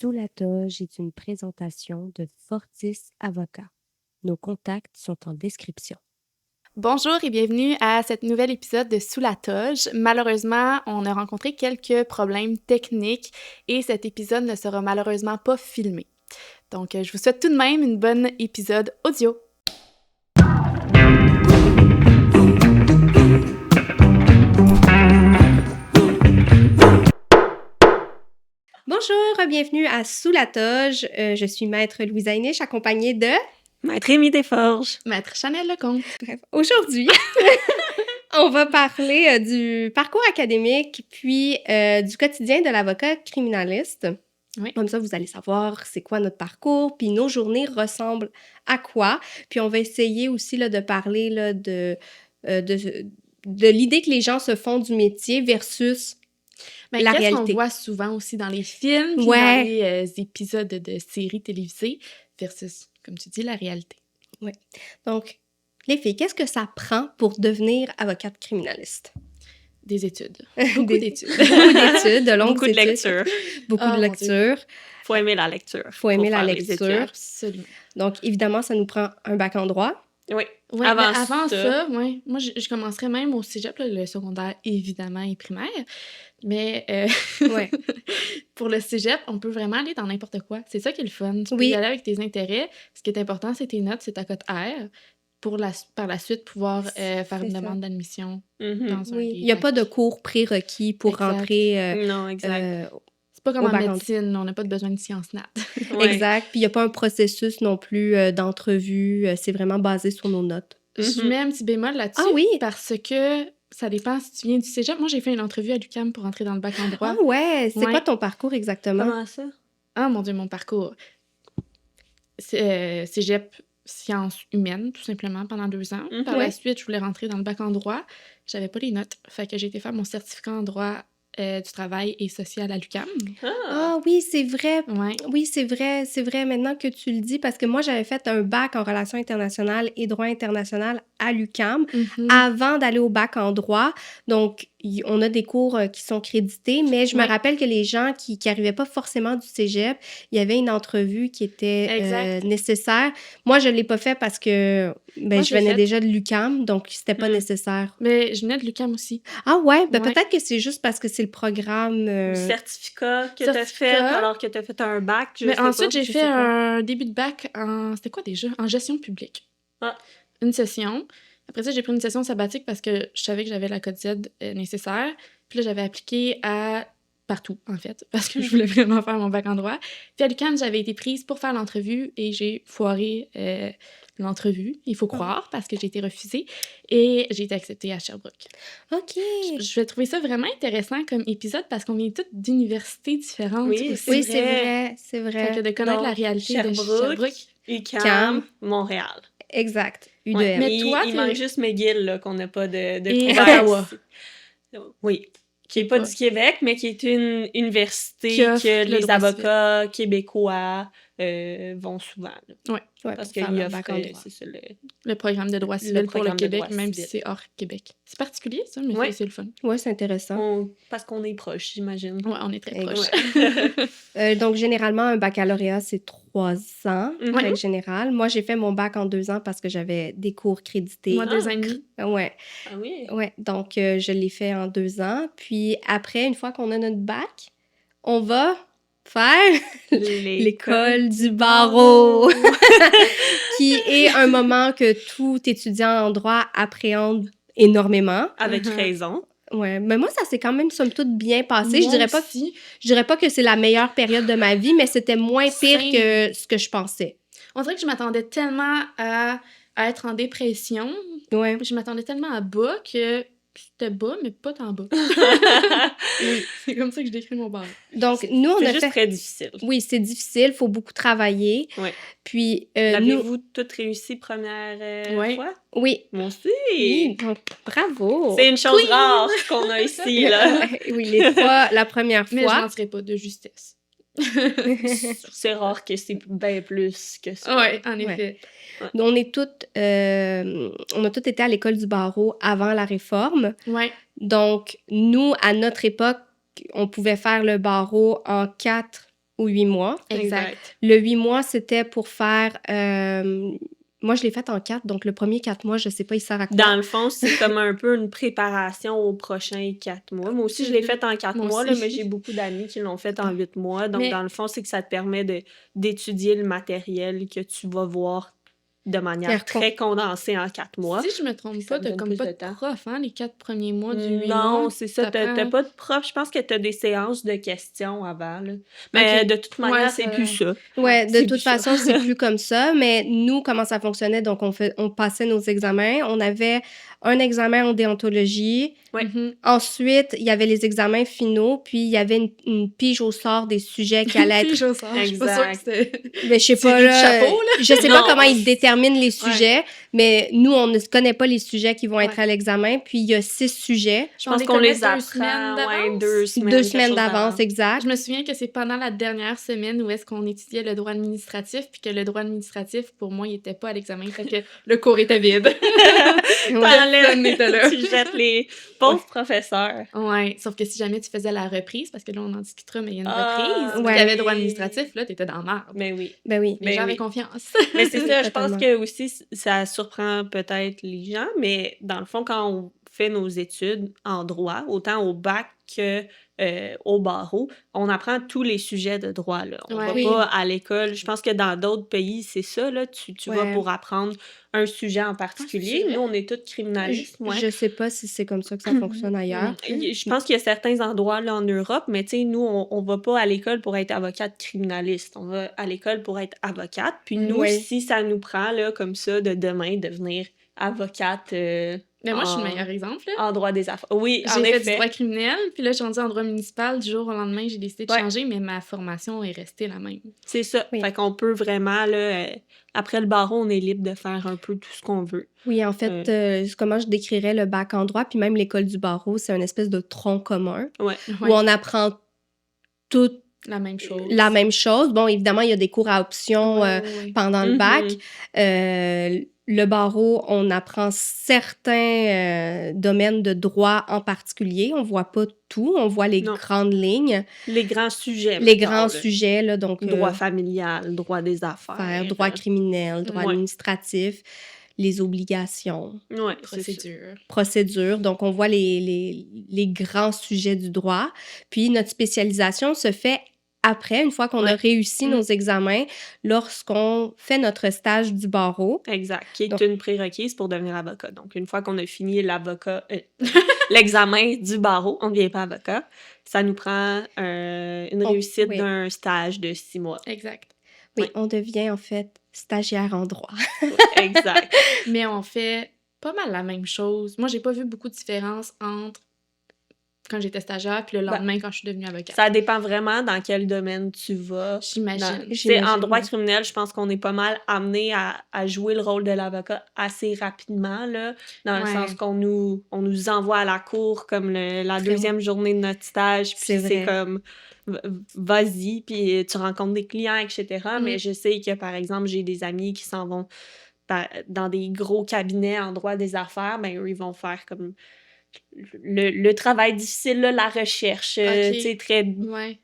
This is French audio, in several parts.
Sous la toge est une présentation de Fortis Avocats. Nos contacts sont en description. Bonjour et bienvenue à cet nouvel épisode de Sous la toge. Malheureusement, on a rencontré quelques problèmes techniques et cet épisode ne sera malheureusement pas filmé. Donc, je vous souhaite tout de même une bonne épisode audio. Bonjour, bienvenue à Sous la toge. Je suis Maître Louisa Inish, accompagnée de... Maître Rémi Desforges. Maître Chanel Lecomte. Bref, aujourd'hui, on va parler du parcours académique puis du quotidien de l'avocat criminaliste. Oui. Comme ça, vous allez savoir c'est quoi notre parcours, puis nos journées ressemblent à quoi. Puis on va essayer aussi là, de parler là, de l'idée que les gens se font du métier versus Ben, la qu'est-ce réalité. qu'on voit souvent aussi dans les films, puis Ouais. dans les épisodes de séries télévisées versus, comme tu dis, la réalité. Donc, les filles, qu'est-ce que ça prend pour devenir avocate criminaliste? Des études. Beaucoup Des- d'études. Beaucoup d'études, de longues Beaucoup de études. lecture. Beaucoup Oh, de mon lecture. Faut aimer la lecture. Faut aimer la faire les lecture. études. Absolument. Donc, évidemment, ça nous prend un bac en droit. Oui. Ouais, Avant mais avant ça- ça, ouais, moi, je commencerais même au cégep, là, le secondaire, évidemment, et primaire. Mais Ouais. pour le cégep, on peut vraiment aller dans n'importe quoi. C'est ça qui est le fun. Tu peux Oui. y aller avec tes intérêts. Ce qui est important, c'est tes notes, c'est ta cote R. Pour par la suite, pouvoir faire C'est une ça. demande d'admission Mhm. dans un Oui. des Il n'y a pas de bacs. cours prérequis pour Exact. rentrer. Non, exact. C'est pas comme au en bac en médecine, on n'a pas de besoin de sciences nat. Ouais. Exact. Puis il n'y a pas un processus non plus d'entrevue. C'est vraiment basé sur nos notes. Je Mhm. mets un petit bémol là-dessus Ah oui? parce que ça dépend si tu viens du cégep. Moi, j'ai fait une entrevue à l'UQAM pour entrer dans le bac en droit. Ah ouais! C'est Ouais. quoi ton parcours exactement? Comment ça? Ah mon Dieu, mon parcours. Cégep sciences humaines, tout simplement, pendant 2 ans. Mhm. Par Ouais. la suite, je voulais rentrer dans le bac en droit. J'avais pas les notes. Fait que j'ai été faire mon certificat en droit du travail et social à l'UQAM. Ah. Ah oui, c'est vrai. Ouais. Oui, c'est vrai maintenant que tu le dis, parce que moi, j'avais fait un bac en relations internationales et droit international à l'UQAM Mhm. avant d'aller au bac en droit. Donc, on a des cours qui sont crédités, mais je me Ouais. rappelle que les gens qui n'arrivaient pas forcément du cégep, il y avait une entrevue qui était Exact. nécessaire. Moi, je ne l'ai pas fait parce que Moi, je je l'ai venais fait. déjà de l'UQAM, donc c'était pas Mm. nécessaire. Mais je venais de l'UQAM aussi. Ah ouais? Ouais. Peut-être que c'est juste parce que c'est le programme... Le certificat que t'as fait Certificat. alors que t'as fait un bac, je Mais sais ensuite, pas. j'ai je fait sais pas. un début de bac en... C'était quoi déjà? En gestion publique. Ah. Une session. Après ça, j'ai pris une session sabbatique parce que je savais que j'avais la cote Z nécessaire. Puis là, j'avais appliqué à partout, en fait, parce que je voulais vraiment faire mon bac en droit. Puis à l'UQAM, j'avais été prise pour faire l'entrevue et j'ai foiré l'entrevue, il faut croire, parce que j'ai été refusée. Et j'ai été acceptée à Sherbrooke. OK. Je vais trouver ça vraiment intéressant comme épisode parce qu'on vient toutes d'universités différentes Oui, aussi. Oui, c'est c'est vrai. vrai, c'est Fait vrai. que de connaître Donc, la réalité de Sherbrooke, Sherbrooke. UQAM, Cam. Montréal. Exact. Ouais. UDM. Mais il, toi, il t'es- manque juste McGill, là, qu'on n'a pas de Et couvert Ottawa. ici. Oui. Qui n'est pas du Québec, mais qui est une université Qui offre que le les droit avocats québécois vont souvent. Là. Ouais, Parce pour qu'il faire le offre, bac en droit. c'est ça, Le programme de droit Le civil pour le programme de Québec, droit même civil. si c'est hors Québec. C'est particulier, ça, mais Ouais. c'est le fun. Ouais, c'est intéressant. parce qu'on est proche, j'imagine. Ouais, on est très Et proches. Donc, généralement, un baccalauréat, c'est 3 ans, Mhm. règle générale. Moi, j'ai fait mon bac en 2 ans parce que j'avais des cours crédités. Moi, 2 ans et demi. Ouais, Ah oui? ouais. Donc, je l'ai fait en 2 ans. Puis après, une fois qu'on a notre bac, on va faire l'école du barreau, qui est un moment que tout étudiant en droit appréhende énormément. Avec Mhm. raison. Ouais, mais moi, ça s'est quand même, somme toute, bien passé. Moi Je dirais pas que c'est la meilleure période de ma vie, mais c'était moins pire Same. que ce que je pensais. On dirait que je m'attendais tellement à être en dépression. Ouais. Je m'attendais tellement à bas que c'était bas, mais pas tant bas. C'est comme ça que je décris mon bar. Donc, nous, on C'est a juste fait... très difficile. Oui, c'est difficile, il faut beaucoup travailler. Ouais. Puis, nous... L'avez-vous toutes réussi première Ouais. fois? Oui. Moi aussi! Oui, donc, bravo! C'est une chose rare qu'on a ici, là. Oui, les 3, la première Mais je fois. mentirais pas, de justesse. C'est rare que c'est bien plus que ça. Ouais, en effet. On est toutes... on a toutes été à l'école du barreau avant la réforme. Ouais. Donc, nous, à notre époque, on pouvait faire le barreau en 4 ou 8 mois. Exact. Le 8 mois, c'était pour faire... moi, je l'ai fait en 4, donc le premier 4 mois, je sais pas, il sert à quoi. Dans le fond, c'est comme un peu une préparation aux prochains 4 mois. Moi aussi, je l'ai fait en 4 Moi mois, aussi. là, mais j'ai beaucoup d'amis qui l'ont fait en 8 mois. Donc, Mais- dans le fond, c'est que ça te permet d'étudier le matériel que tu vas voir de manière Faire très condensée en 4 mois. Si je me trompe Ça pas, me t'as donne comme plus pas de de temps. prof, hein, les 4 premiers mois du 8 Non, mois. c'est ça. T'as t'apprends- pas de prof. Je pense que t'as des séances de questions avant, là. Mais Ok. de toute manière, Ouais, c'est ça- plus ça. Ouais, de C'est toute plus ça. façon, c'est plus comme ça. Mais nous, comment ça fonctionnait? Donc, on passait nos examens. On avait un examen en déontologie. Ouais. Mhm. Ensuite, il y avait les examens finaux. Puis, il y avait une pige au sort des sujets qui allaient Puis, être... je sens, je suis pas sûre que Exact. c'était... Mais je sais pas, Tiré du là, chapeau, là. je sais pas Non. comment ils déterminent les sujets, mais nous, on ne connaît pas les sujets qui vont être Ouais. à l'examen. Puis, il y a 6 sujets. Je pense les qu'on connaît les 2 apprend. semaines d'avance. Ouais, 2 semaines. 2 quelque semaines chose d'avance, exact. Je me souviens que c'est pendant la dernière semaine où est-ce qu'on étudiait le droit administratif, puis que le droit administratif, pour moi, il était pas à l'examen, fait que le cours était vide. Personne n'était là. Tu jettes les pauvres professeurs. Ouais, sauf que si jamais tu faisais la reprise, parce que là, on en discutera, mais il y a une Ah, reprise, puis ouais. il y avait droit administratif, là, t'étais dans la merde. Mais oui. Ben oui. Les Ben gens avaient oui. confiance. Mais c'est ça, je pense Totalement. que aussi, ça surprend peut-être les gens, mais dans le fond, quand on fait nos études en droit, autant au bac que au barreau, on apprend tous les sujets de droit, là. On Ouais. va Oui. pas à l'école. Je pense que dans d'autres pays, c'est ça, là. Tu vas Ouais. pour apprendre un sujet en particulier. vrai? Nous, on est tous criminalistes, moi. Je sais pas si c'est comme ça que ça fonctionne ailleurs. Je pense qu'il y a certains endroits là en Europe, mais tu sais, nous, on va pas à l'école pour être avocate criminaliste. On va à l'école pour être avocate. Puis nous, Oui. si ça nous prend, là, comme ça, de demain, devenir avocate Mais moi, je suis le en- meilleur exemple, là. en droit des affaires. Oui, en J'ai fait du effet. droit criminel, puis là, je suis rendue en droit municipal. Du jour au lendemain, j'ai décidé de Ouais. changer, mais ma formation est restée la même. C'est ça. Oui. Fait qu'on peut vraiment, là, après le barreau, on est libre de faire un peu tout ce qu'on veut. Oui, en fait, comment je décrirais le bac en droit, puis même l'école du barreau, c'est une espèce de tronc commun Ouais. où on apprend toute La même chose. la même chose. Bon, évidemment, il y a des cours à option Ouais, ouais. pendant le bac. Mhm. Le barreau, on apprend certains domaines de droit en particulier. On voit pas tout, on voit les Non. grandes lignes, Les grands sujets. les mettons, grands là. sujets, là, donc Droit familial, droit des affaires. droit criminel, droit Ouais. administratif, les obligations, Ouais, c'est ça. Procédure. procédures. Donc, on voit les grands sujets du droit. Puis, notre spécialisation se fait après, une fois qu'on a Ouais. réussi nos examens, lorsqu'on fait notre stage du barreau. Exact, qui est Donc- une prérequise pour devenir avocat. Donc, une fois qu'on a fini l'examen du barreau, on ne devient pas avocat. Ça nous prend une réussite oui. d'un stage de 6 mois. Exact. Oui, Ouais. on devient en fait stagiaire en droit. Exact. Mais on fait pas mal la même chose. Moi, j'ai pas vu beaucoup de différence entre quand j'étais stagiaire puis le lendemain quand je suis devenue avocate. Ça dépend vraiment dans quel domaine tu vas. J'imagine. C'est en droit criminel, je pense qu'on est pas mal amené à jouer le rôle de l'avocat assez rapidement, là, dans le Ouais. sens qu'on on nous envoie à la cour comme la Vraiment. deuxième journée de notre stage, puis C'est c'est vrai. comme vas-y, puis tu rencontres des clients, etc. Mais je sais que, par exemple, j'ai des amis qui s'en vont dans des gros cabinets en droit des affaires, ben eux, ils vont faire comme le travail difficile, là, la recherche, Ok. tu sais, très Ouais.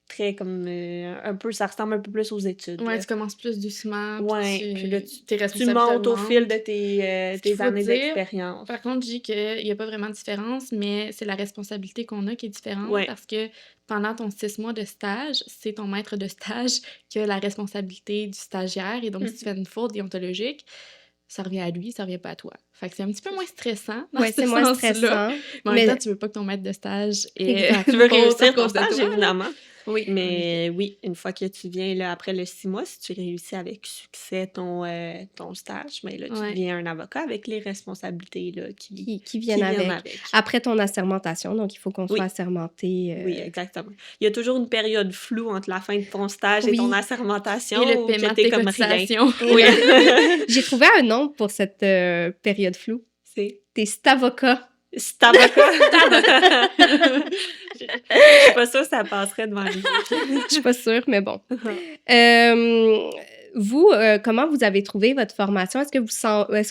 très comme un peu, ça ressemble un peu plus aux études. Ouais, là. tu commences plus doucement. Ouais, puis là, tes tu responsabilités montes au augmentent. fil de tes qu'il faut années dire, d'expérience. Par contre, je dis qu'il n'y a pas vraiment de différence, mais c'est la responsabilité qu'on a qui est différente Ouais. parce que pendant ton 6 mois de stage, c'est ton maître de stage qui a la responsabilité du stagiaire et donc si tu fais une faute déontologique, ça revient à lui, ça revient pas à toi. Fait que c'est un petit peu moins stressant dans Oui, ce c'est moins sens-là. stressant. Mais en Mais- même temps, tu veux pas que ton maître de stage ait Exact. Tu veux une faute à réussir ton cause de stage, toi. évidemment. Oui, Mais oui, une fois que tu viens là, après le 6 mois, si tu réussis avec succès ton stage, mais là, tu Ouais. deviens un avocat avec les responsabilités là, Qui viennent avec. Après ton assermentation, donc il faut qu'on soit Oui. assermenté. Oui, exactement. Il y a toujours une période floue entre la fin de ton stage et Oui. ton assermentation. Et le où que paiement de t'es tes comme rien. cotisations. Oui. J'ai trouvé un nom pour cette période floue. C'est T'es stavocat. C'est avocat. Je suis pas sûre que ça passerait devant les juges. Je suis pas sûre, mais bon. Vous, comment vous avez trouvé votre formation? Est-ce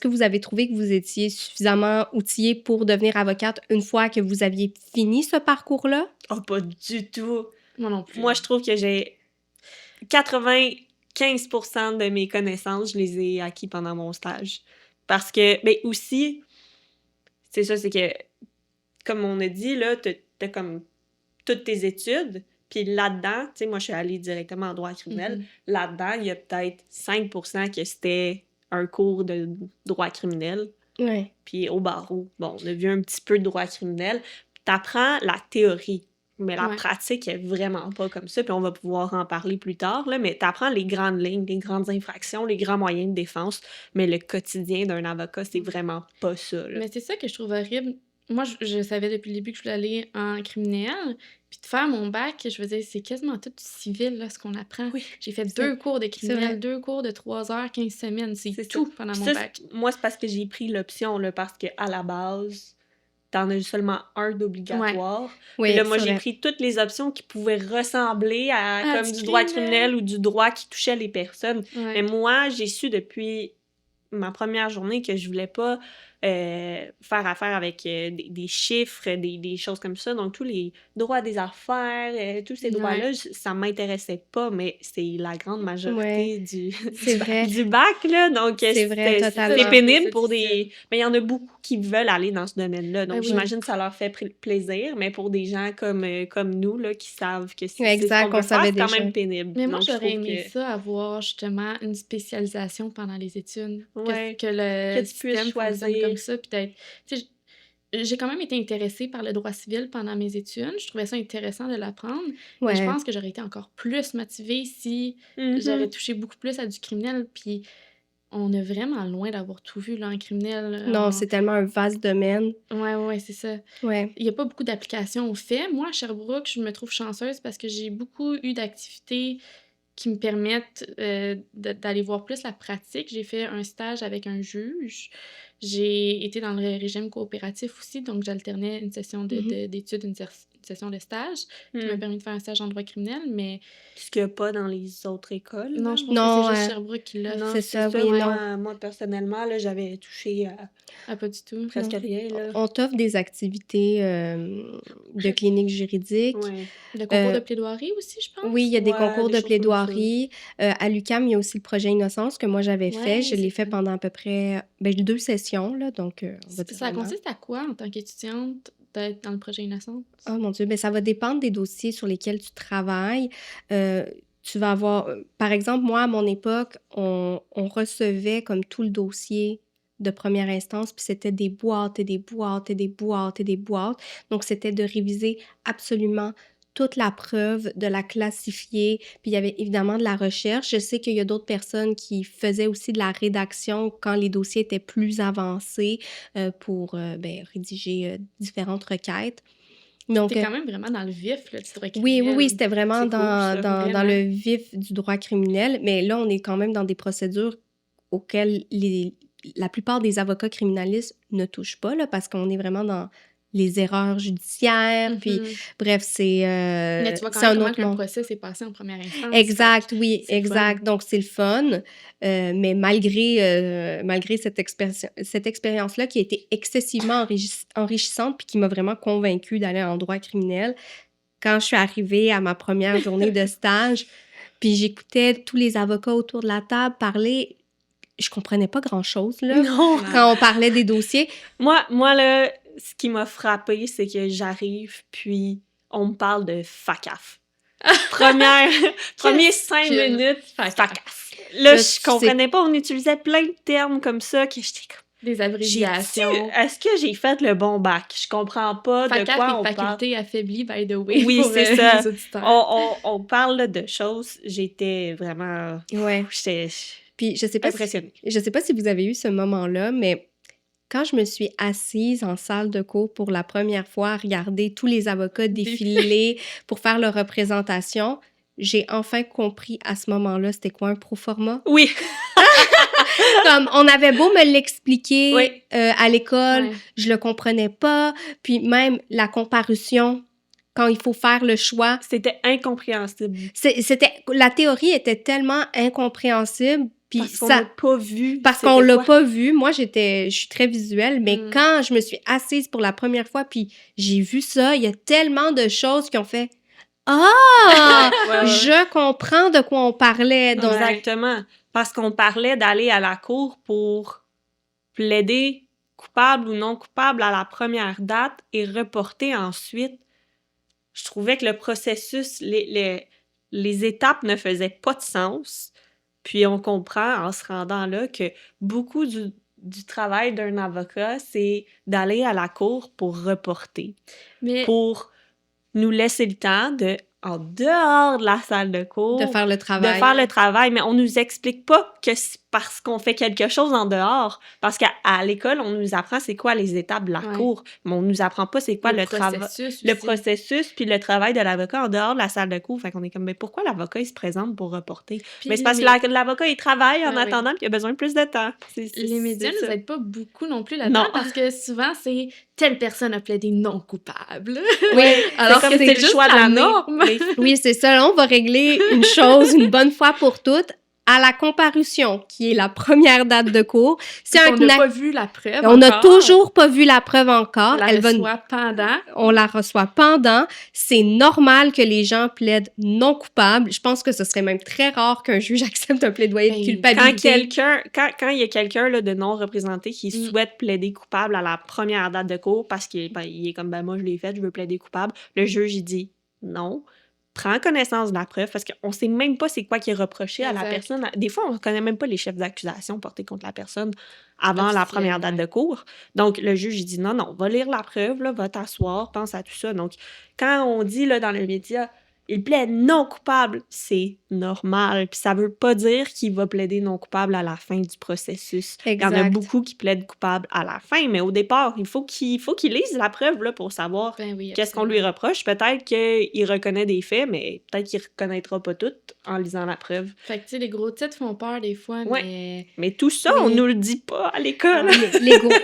que vous avez trouvé que vous étiez suffisamment outillé pour devenir avocate une fois que vous aviez fini ce parcours-là? Oh, pas du tout. Moi non plus. Moi, je trouve que j'ai 95% de mes connaissances, je les ai acquis pendant mon stage. Parce que, ben aussi, c'est ça, c'est que, comme on a dit, là, t'as comme toutes tes études, puis là-dedans, tu sais, moi, je suis allée directement en droit criminel. Là-dedans, il y a peut-être 5% que c'était un cours de droit criminel. Ouais. Puis au barreau, bon, on a vu un petit peu de droit criminel. T'apprends la théorie, mais la pratique est vraiment pas comme ça, puis on va pouvoir en parler plus tard, là, mais t'apprends les grandes lignes, les grandes infractions, les grands moyens de défense, mais le quotidien d'un avocat, c'est vraiment pas ça, là. Mais c'est ça que je trouve horrible. Moi, je savais depuis le début que je voulais aller en criminel, puis de faire mon bac, je veux dire, c'est quasiment tout du civil, là, ce qu'on apprend. Oui, J'ai fait c'est 2 cours de vrai. criminel, 2 cours de 3 heures, 15 semaines, c'est tout pendant Puis mon ça, bac. moi, c'est parce que j'ai pris l'option, là, parce qu'à la base, t'en as seulement un d'obligatoire. Oui, Puis là, moi, c'est j'ai vrai. pris toutes les options qui pouvaient ressembler à Ah, comme du du droit criminel. criminel ou du droit qui touchait les personnes. Ouais. Mais moi, j'ai su depuis ma première journée que je voulais pas faire affaire avec des chiffres, des choses comme ça. Donc, tous les droits des affaires, tous ces droits-là, ça m'intéressait pas, mais c'est la grande majorité C'est vrai. du bac, là. Donc, C'est vrai, totalement. c'est pénible C'est pour difficile. des... Mais il y en a beaucoup qui veulent aller dans ce domaine-là. Donc, Ben oui. j'imagine que ça leur fait plaisir, mais pour des gens comme nous, là, qui savent que c'est Exact, ce qu'on qu'on veut faire, savait c'est quand déjà. même pénible. Mais moi, Donc, je j'aurais trouve aimé que... ça, avoir justement une spécialisation pendant les études. Ouais, Que le que tu puisses système fonctionne choisir. comme ça, puis d'être... Tu sais, j'ai quand même été intéressée par le droit civil pendant mes études. Je trouvais ça intéressant de l'apprendre. Mais je Ouais. pense que j'aurais été encore plus motivée si Mhm. j'aurais touché beaucoup plus à du criminel. Puis on est vraiment loin d'avoir tout vu là, en criminel. Non, c'est tellement un vaste domaine. Ouais, c'est ça. Ouais. Il n'y a pas beaucoup d'applications au fait. Moi, à Sherbrooke, je me trouve chanceuse parce que j'ai beaucoup eu d'activités qui me permettent d'aller voir plus la pratique. J'ai fait un stage avec un juge. J'ai été dans le régime coopératif aussi, donc j'alternais une session d'études, une session de stage qui m'a permis de faire un stage en droit criminel, mais... Ce qu'il n'y a pas dans les autres écoles. Non, là. je pense Non, que c'est juste ouais. Sherbrooke qui l'a. Non, c'est ça, oui, moi, personnellement, là, j'avais touché à Ah, pas du tout. presque rien, là. On t'offre des activités de clinique juridique. Ouais. Le concours de plaidoirie aussi, je pense. Oui, il y a des Ouais, concours des de choses comme ça. plaidoirie. À l'UQAM, il y a aussi le projet Innocence que moi j'avais fait. Ouais, Je l'ai c'est fait ça. pendant à peu près 2 sessions, là, donc on va dire Ça 1 an. consiste à quoi, en tant qu'étudiante, d'être dans le projet Innocence? Oh mon Dieu, ça va dépendre des dossiers sur lesquels tu travailles. Tu vas avoir, par exemple, moi, à mon époque, on recevait comme tout le dossier de première instance, puis c'était des boîtes et des boîtes et des boîtes et des boîtes. Donc, c'était de réviser absolument toute la preuve, de la classifier, puis il y avait évidemment de la recherche. Je sais qu'il y a d'autres personnes qui faisaient aussi de la rédaction quand les dossiers étaient plus avancés pour rédiger différentes requêtes. Donc, T'es quand même vraiment dans le vif là, du droit oui, criminel. c'était vraiment C'est cool, ça, dans vraiment. le vif du droit criminel, mais là, on est quand même dans des procédures auxquelles la plupart des avocats criminalistes ne touchent pas, là, parce qu'on est vraiment dans les erreurs judiciaires, puis bref, Mais tu vois quand c'est même un comment autre que le monde. procès s'est passé en première instance. Exact, oui, c'est le exact. fun. Donc, c'est le fun. Mais malgré cette expérience-là qui a été excessivement enrichissante puis qui m'a vraiment convaincue d'aller en droit criminel, quand je suis arrivée à ma première journée de stage, puis j'écoutais tous les avocats autour de la table parler, je comprenais pas grand-chose, là, Non! quand on parlait des dossiers. Moi, là, ce qui m'a frappée, c'est que j'arrive, puis on me parle de FACAF. Premiers 5 que minutes, FACAF? FACAF. Là, Là, je tu sais- comprenais pas, on utilisait plein de termes comme ça, que j'étais comme... Des abréviations. Est-ce que j'ai fait le bon bac? Je comprends pas de FACAF quoi et on parle. faculté affaiblie, by the way, Oui, pour c'est ça. les auditeurs. On parle là, de choses, j'étais vraiment... Ouais. J'étais Puis je sais pas impressionnée. Je sais pas si vous avez eu ce moment-là, mais quand je me suis assise en salle de cours pour la première fois à regarder tous les avocats défiler pour faire leur représentation, j'ai enfin compris à ce moment-là c'était quoi un proforma. Oui, Comme on avait beau me l'expliquer Oui. à l'école, Ouais. je le comprenais pas. Puis même la comparution, quand il faut faire le choix, c'était incompréhensible. la théorie était tellement incompréhensible. Puis Parce qu'on ça, l'a pas vu. parce c'était qu'on l'a quoi. pas vu. Moi, je suis très visuelle, mais Mm. quand je me suis assise pour la première fois, puis j'ai vu ça, il y a tellement de choses qui ont fait Ah! Ouais, ouais. Je comprends de quoi on parlait. Donc, Exactement. Parce qu'on parlait d'aller à la cour pour plaider coupable ou non coupable à la première date et reporter ensuite. Je trouvais que le processus, les étapes ne faisaient pas de sens. Puis on comprend en se rendant là que beaucoup du travail d'un avocat, c'est d'aller à la cour pour reporter, Mais pour nous laisser le temps de, en dehors de la salle de cours, de faire le de travail. faire le travail, mais on nous explique pas que c'est parce qu'on fait quelque chose en dehors. Parce qu'à l'école, on nous apprend c'est quoi les étapes de la Ouais. cour, mais on nous apprend pas c'est quoi le travail, processus le aussi. processus puis le travail de l'avocat en dehors de la salle de cours. Fait qu'on est comme, mais pourquoi l'avocat, il se présente pour reporter? Puis Mais c'est parce que l'avocat, il travaille en attendant puis il a besoin de plus de temps. Les médias c'est nous ça. aident pas beaucoup non plus là-dedans Non. parce que souvent, c'est telle personne a plaidé non coupable. Oui, Alors comme que c'est c'est le juste choix de la l'année. norme. Mais- oui, c'est ça. Là, on va régler une chose une bonne fois pour toutes. À la comparution, qui est la première date de cours, c'est On n'a ac- pas vu la preuve on n'a encore. toujours pas vu la preuve encore. On la Elle va reçoit pendant. on la reçoit pendant. C'est normal que les gens plaident non coupables. Je pense que ce serait même très rare qu'un juge accepte un plaidoyer de Ben, culpabilité. Quand il y a quelqu'un là, de non représenté qui Mm. souhaite plaider coupable à la première date de cours parce qu'il il est comme, ben moi je l'ai fait, je veux plaider coupable, le juge il dit non. Prends connaissance de la preuve parce qu'on sait même pas c'est quoi qui est reproché à la Exact. personne. Des fois, on connaît même pas les chefs d'accusation portés contre la personne avant la première date de cours. Donc, le juge, il dit non, non, va lire la preuve, là, va t'asseoir, pense à tout ça. Donc, quand on dit là, dans le média, il plaide non coupable, c'est normal. Puis ça veut pas dire qu'il va plaider non coupable à la fin du processus. Il y en a Exact. beaucoup qui plaident coupable à la fin, mais au départ, il faut qu'il lise la preuve là, pour savoir Ben oui, qu'est-ce qu'on lui reproche. Peut-être qu'il reconnaît des faits, mais peut-être qu'il reconnaîtra pas tout en lisant la preuve. Fait que, tu sais, les gros titres font peur des fois, Ouais. mais... Mais tout ça, on Oui. nous le dit pas à l'école.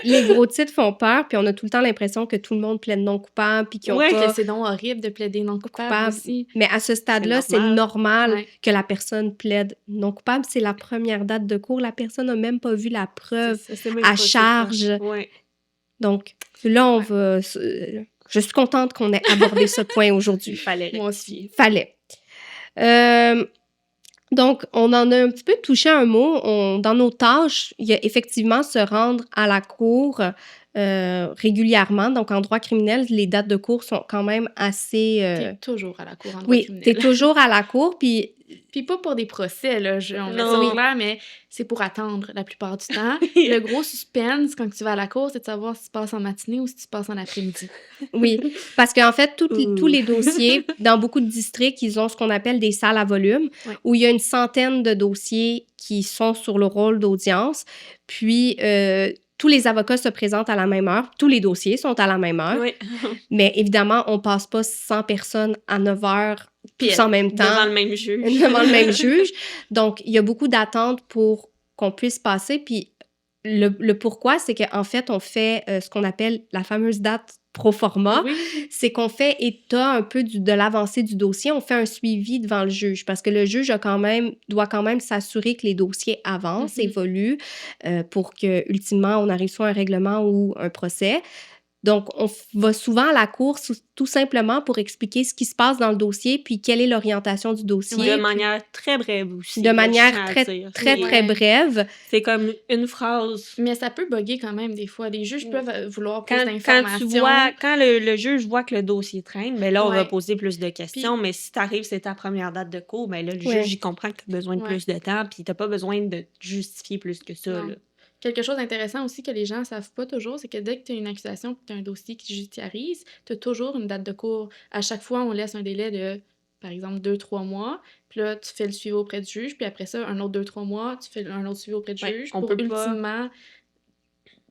Les gros titres font peur, puis on a tout le temps l'impression que tout le monde plaide non coupable, puis qu'ils ont Ouais, pas... Que c'est donc horrible de plaider non coupable Coupable. aussi. Mais à ce stade-là, C'est c'est normal Ouais. que la personne plaide non coupable. C'est la première date de cours. La personne n'a même pas vu la preuve. C'est même à pas ça. charge. Ouais. Donc là, on Ouais. va... Je suis contente qu'on ait abordé ce point Il aujourd'hui. fallait Moi rectifier. aussi. Fallait. Donc, on en a un petit peu touché un mot. Dans nos tâches, il y a effectivement se rendre à la cour régulièrement. Donc, en droit criminel, les dates de cour sont quand même assez... T'es toujours à la cour en droit Oui, criminel. t'es toujours à la cour, puis Puis pas pour des procès, là, on met ça Non. au clair, mais c'est pour attendre la plupart du temps. Le gros suspense quand tu vas à la cour, c'est de savoir si tu passes en matinée ou si tu passes en après-midi. oui, parce qu'en fait, tous les Ouh. dossiers, dans beaucoup de districts, ils ont ce qu'on appelle des salles à volume, Ouais. où il y a une centaine de dossiers qui sont sur le rôle d'audience. Puis, tous les avocats se présentent à la même heure. Tous les dossiers sont à la même heure. Oui. Mais évidemment, on passe pas 100 personnes à 9 heures Puis tous en même temps Devant le même juge. devant le même juge. Donc, il y a beaucoup d'attentes pour qu'on puisse passer. Puis, le pourquoi, c'est qu'en fait, on fait ce qu'on appelle la fameuse date pro forma. Oui. C'est qu'on fait état un peu de l'avancée du dossier. On fait un suivi devant le juge parce que le juge doit quand même s'assurer que les dossiers avancent, Mhm. évoluent pour que, ultimement, on arrive soit à un règlement ou un procès. Donc, on va souvent à la cour tout simplement pour expliquer ce qui se passe dans le dossier puis quelle est l'orientation du dossier. De manière très brève aussi. De là, manière je tiens à très, dire. très, Oui. très brève. C'est comme une phrase. Mais ça peut bugger quand même des fois. Les juges peuvent vouloir plus Quand d'informations. tu vois, quand le juge voit que le dossier traîne, ben là, on va Ouais. poser plus de questions. Mais si t'arrives, c'est ta première date de cours, ben là, le Ouais. juge, il comprend que t'as besoin de Ouais. plus de temps, puis t'as pas besoin de justifier plus que ça, Non. là. Quelque chose d'intéressant aussi que les gens ne savent pas toujours, c'est que dès que tu as une accusation et que tu as un dossier qui judiciarise, tu as toujours une date de cours. À chaque fois, on laisse un délai de, par exemple, 2-3 mois. Puis là, tu fais le suivi auprès du juge. Puis après ça, un autre 2-3 mois, tu fais un autre suivi auprès du Ouais, juge on pour peut pas- ultimement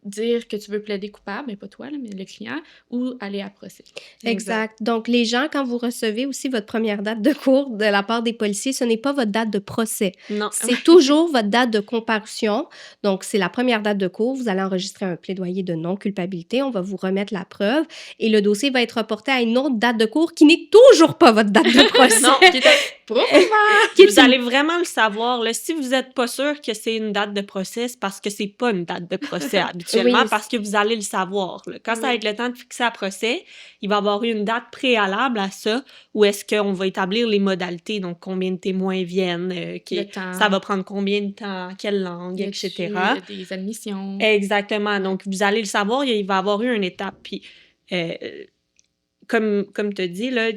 dire que tu veux plaider coupable, mais pas toi, là, mais le client, ou aller à procès. Exact. Donc, les gens, quand vous recevez aussi votre première date de cours de la part des policiers, ce n'est pas votre date de procès. Non. C'est toujours votre date de comparution. Donc, c'est la première date de cours. Vous allez enregistrer un plaidoyer de non-culpabilité. On va vous remettre la preuve et le dossier va être reporté à une autre date de cours qui n'est toujours pas votre date de procès. Non, qui était prouvable. Qui est Vous allez vraiment le savoir. Là, si vous n'êtes pas sûr que c'est une date de procès, c'est parce que c'est pas une date de procès habituellement. actuellement Oui. parce que vous allez le savoir. Là. Quand ça va être le temps de fixer un procès, il va y avoir une date préalable à ça où est-ce qu'on va établir les modalités, donc combien de témoins viennent, Le temps. ça va prendre combien de temps, quelle langue, Y etc. a-tu des admissions? Exactement. Donc, vous allez le savoir, il va y avoir eu une étape. Puis, comme tu as dit, là,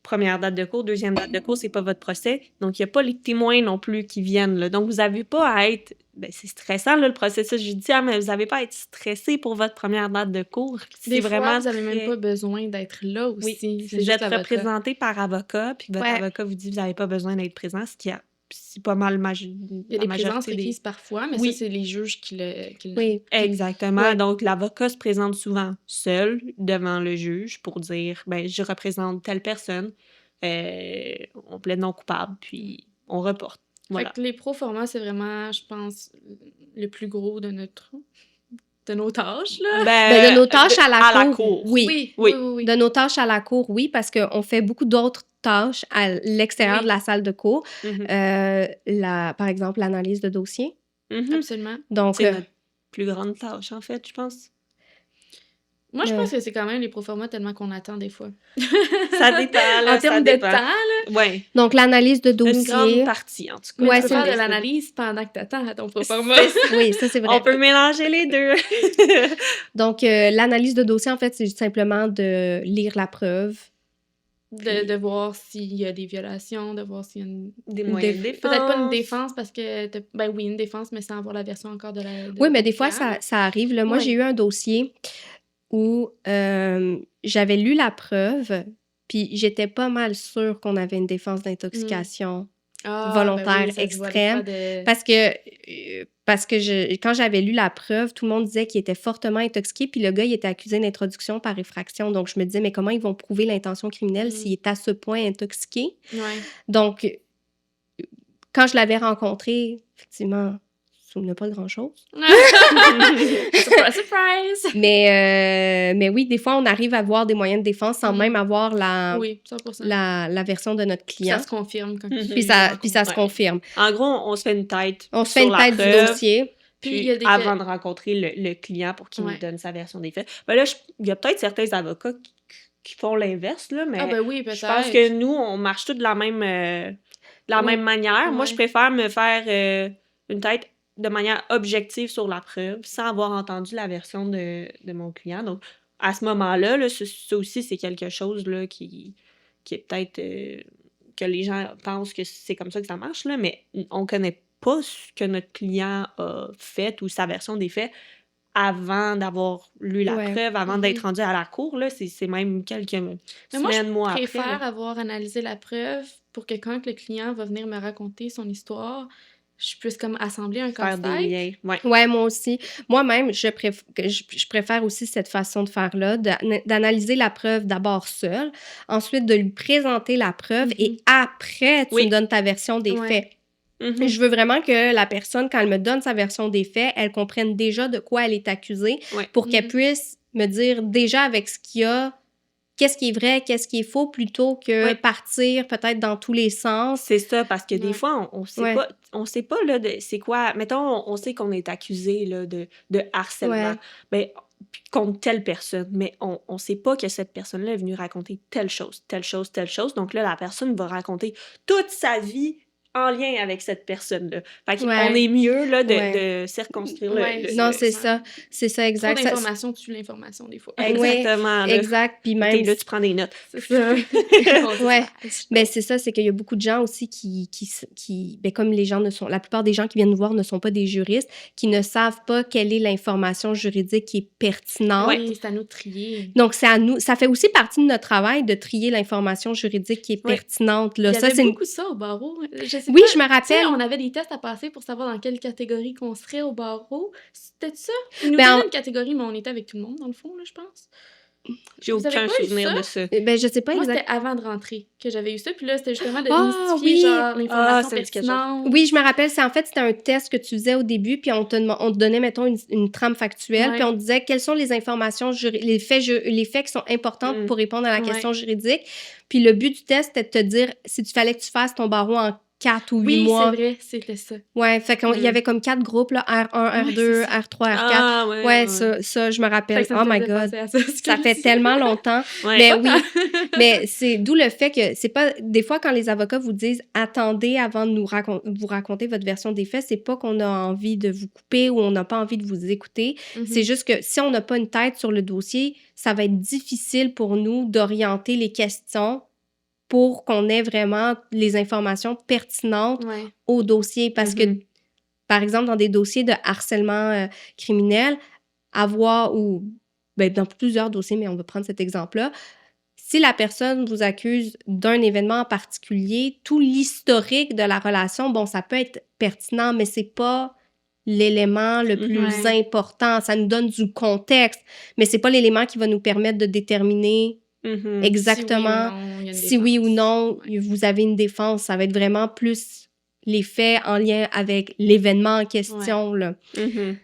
première date de cours, deuxième date de cours, c'est pas votre procès. Donc, il n'y a pas les témoins non plus qui viennent. Là. Donc, vous n'avez pas à être... Ben, c'est stressant, là, le processus judiciaire, mais vous n'avez pas à être stressé pour votre première date de cours. Des fois, vraiment vous n'avez même pas besoin d'être là aussi. Oui, C'est vous juste êtes l'avocat. représenté par avocat, puis votre Ouais. avocat vous dit que vous n'avez pas besoin d'être présent, ce qui a... C'est pas mal Il y a des présences requises parfois, mais Oui. ça, c'est les juges qui le... Oui. Exactement. Ouais. Donc, l'avocat se présente souvent seul devant le juge pour dire, ben, je représente telle personne, on plaide non coupable, puis on reporte. Voilà. Fait que les pro-formats, c'est vraiment, je pense, le plus gros de nos tâches, là. Ben, de nos tâches à la cour, cour. oui. Oui. De nos tâches à la cour, oui, parce qu'on fait beaucoup d'autres tâches à l'extérieur Oui. de la salle de cours. Mhm. Par exemple, l'analyse de dossier. Mhm. Absolument. Donc, C'est notre plus grande tâche, en fait, je pense. Moi, je pense que c'est quand même les pro-formats tellement qu'on attend des fois. Ça dépend, là, En termes ça de dépend. temps, là. Ouais. donc l'analyse de Une grande dossier. partie, en tout cas. Mais Ouais, tu peux c'est faire de vrai. l'analyse pendant que t'attends à ton pro-format. Oui, ça, c'est vrai. On peut mélanger les deux. Donc, l'analyse de dossier, en fait, c'est simplement de lire la preuve. De voir s'il y a des violations, de voir s'il y a Des moyens de défense. Peut-être pas une défense parce que... Ben oui, une défense, mais sans avoir la version encore de la... Oui, mais des fois, ça arrive. Là. Moi, Ouais. j'ai eu un dossier où j'avais lu la preuve, puis j'étais pas mal sûre qu'on avait une défense d'intoxication volontaire extrême. Parce que quand j'avais lu la preuve, tout le monde disait qu'il était fortement intoxiqué, puis le gars, il était accusé d'introduction par effraction. Donc, je me disais, mais comment ils vont prouver l'intention criminelle s'il est à ce point intoxiqué? Ouais. Donc, quand je l'avais rencontré, effectivement, ça ne pas grand-chose. Surprise, surprise! Mais oui, des fois, on arrive à avoir des moyens de défense sans même avoir Oui, 100%. la version de notre Puis client. ça se confirme quand Puis ça se Ouais. confirme. En gros, on se fait une tête On se fait sur une la tête du preuve, dossier. Puis puis il y a des avant de rencontrer le client pour qu'il Ouais. nous donne sa version des faits. Ben là, il y a peut-être certains avocats qui font l'inverse, là, mais Ah ben oui, je peut-être. pense que nous, on marche tous de la même manière. Moi, Ouais. je préfère me faire une tête de manière objective sur la preuve, sans avoir entendu la version de mon client. Donc, à ce moment-là, là, ça aussi, c'est quelque chose là, qui est peut-être que les gens pensent que c'est comme ça que ça marche, là, mais on connaît pas ce que notre client a fait ou sa version des faits avant d'avoir lu la Ouais. preuve, avant d'être rendu à la cour. Là, c'est même quelques Mais moi, semaines, mois je après. préfère là. avoir analysé la preuve pour que quand le client va venir me raconter son histoire, je puisse comme assembler un Faire des casse-tête. liens. Ouais. Ouais, moi aussi. Moi-même, je préfère aussi cette façon de faire-là, d'analyser la preuve d'abord seule, ensuite de lui présenter la preuve et après, tu Oui. me donnes ta version des Ouais. faits. Mhm. Je veux vraiment que la personne, quand elle me donne sa version des faits, elle comprenne déjà de quoi elle est accusée Ouais. pour qu'elle puisse me dire déjà avec ce qu'il y a, qu'est-ce qui est vrai, qu'est-ce qui est faux, plutôt que Ouais. partir peut-être dans tous les sens. C'est ça, parce que des Ouais. fois, on sait Ouais. pas, là, c'est quoi. Mettons, on sait qu'on est accusé là, de harcèlement. Ouais. Ben, puis contre telle personne, mais on sait pas que cette personne-là est venue raconter telle chose, telle chose, telle chose. Donc là, la personne va raconter toute sa vie en lien avec cette personne-là. Fait qu'on Ouais. est mieux là, Ouais. de circonscrire Ouais, le- Non, le- c'est ça. C'est ça, Trop exact. Ça- d'informations tue l'information, des fois. Exactement. là. Exact. Puis même, T'es là, tu prends des notes. C'est ça. Ouais. Ben c'est ça, c'est qu'il y a beaucoup de gens aussi qui ben comme les gens la plupart des gens qui viennent nous voir ne sont pas des juristes, qui ne savent pas quelle est l'information juridique qui est pertinente. Oui, c'est à nous de trier. Donc, c'est à nous, ça fait aussi partie de notre travail de trier l'information juridique qui est Ouais. pertinente. Il Là. y Ça, avait c'est beaucoup ça au barreau. Je sais Oui, pas, je me tu sais, rappelle. on avait des tests à passer pour savoir dans quelle catégorie qu'on serait au barreau. C'était ça? Ils nous Ben, donnaient on- une catégorie, mais on était avec tout le monde, dans le fond, là, je pense. J'ai Vous avez aucun pas eu souvenir ça? de ça. Ben, je sais pas Moi, exactement. c'était avant de rentrer que j'avais eu ça. Puis là, c'était justement de Ah, démystifier, oui. genre, l'information ça me dit quelque chose. pertinente. Oui, je me rappelle, c'était un test que tu faisais au début, puis on te donnait, mettons, une trame factuelle, Ouais. puis on te disait quelles sont les informations, les faits qui sont importantes pour répondre à la Ouais. question juridique. Puis le but du test, c'était de te dire si tu fallait que tu fasses ton barreau en 4 ou 8 Oui, c'est mois. vrai, c'était ça. Ouais, fait qu'il y avait comme 4 groupes, là, R1, Ouais, R2, c'est ça. R3, R4. Ah, ouais, Ouais, ouais. ça, je me Fait rappelle. que ça me Oh my faisait God, penser à ça, ce que ça je fait disais. tellement longtemps. Ouais. Mais oui, mais c'est d'où le fait que c'est pas... Des fois, quand les avocats vous disent « Attendez avant de vous raconter votre version des faits », c'est pas qu'on a envie de vous couper ou on n'a pas envie de vous écouter. C'est juste que si on n'a pas une tête sur le dossier, ça va être difficile pour nous d'orienter les questions pour qu'on ait vraiment les informations pertinentes Ouais. au dossier. Parce que, par exemple, dans des dossiers de harcèlement criminel, ou dans plusieurs dossiers, mais on va prendre cet exemple-là, si la personne vous accuse d'un événement en particulier, tout l'historique de la relation, bon, ça peut être pertinent, mais c'est pas l'élément le plus Ouais. important. Ça nous donne du contexte, mais c'est pas l'élément qui va nous permettre de déterminer exactement si oui ou non vous avez une défense. Ça va être vraiment plus les faits en lien avec l'événement en question. Ouais. Là.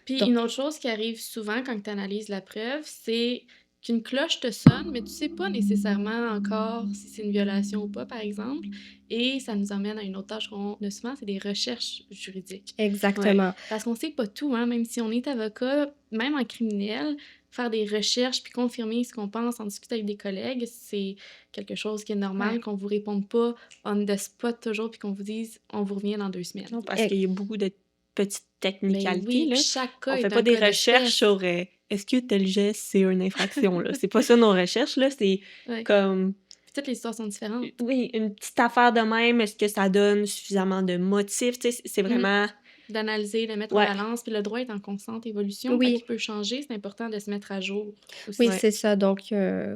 Puis Donc- une autre chose qui arrive souvent quand tu analyses la preuve, c'est qu'une cloche te sonne, mais tu sais pas nécessairement encore si c'est une violation ou pas, par exemple. Et ça nous emmène à une autre tâche qu'on a souvent, c'est des recherches juridiques. Exactement. Parce qu'on sait pas tout, hein, même si on est avocat, même en criminel, faire des recherches puis confirmer ce qu'on pense, en discuter avec des collègues, c'est quelque chose qui est normal, Ouais. qu'on vous réponde pas on the spot toujours puis qu'on vous dise on vous revient dans 2 semaines. Non, parce qu'il y a beaucoup de petites Ben technicalités, oui, là. puis chaque cas On est fait un pas des cas recherches d'espèce. sur est-ce que tel geste, c'est une infraction, là. C'est pas ça nos recherches, là. C'est Ouais. comme, Puis toutes les histoires sont différentes. oui, une petite affaire de même. Est-ce que ça donne suffisamment de motifs? Tu sais, c'est vraiment... D'analyser, de mettre Ouais. en balance, puis le droit est en constante évolution, Oui. fait qu'il peut changer, c'est important de se mettre à jour aussi. Oui, Ouais. c'est ça. Donc,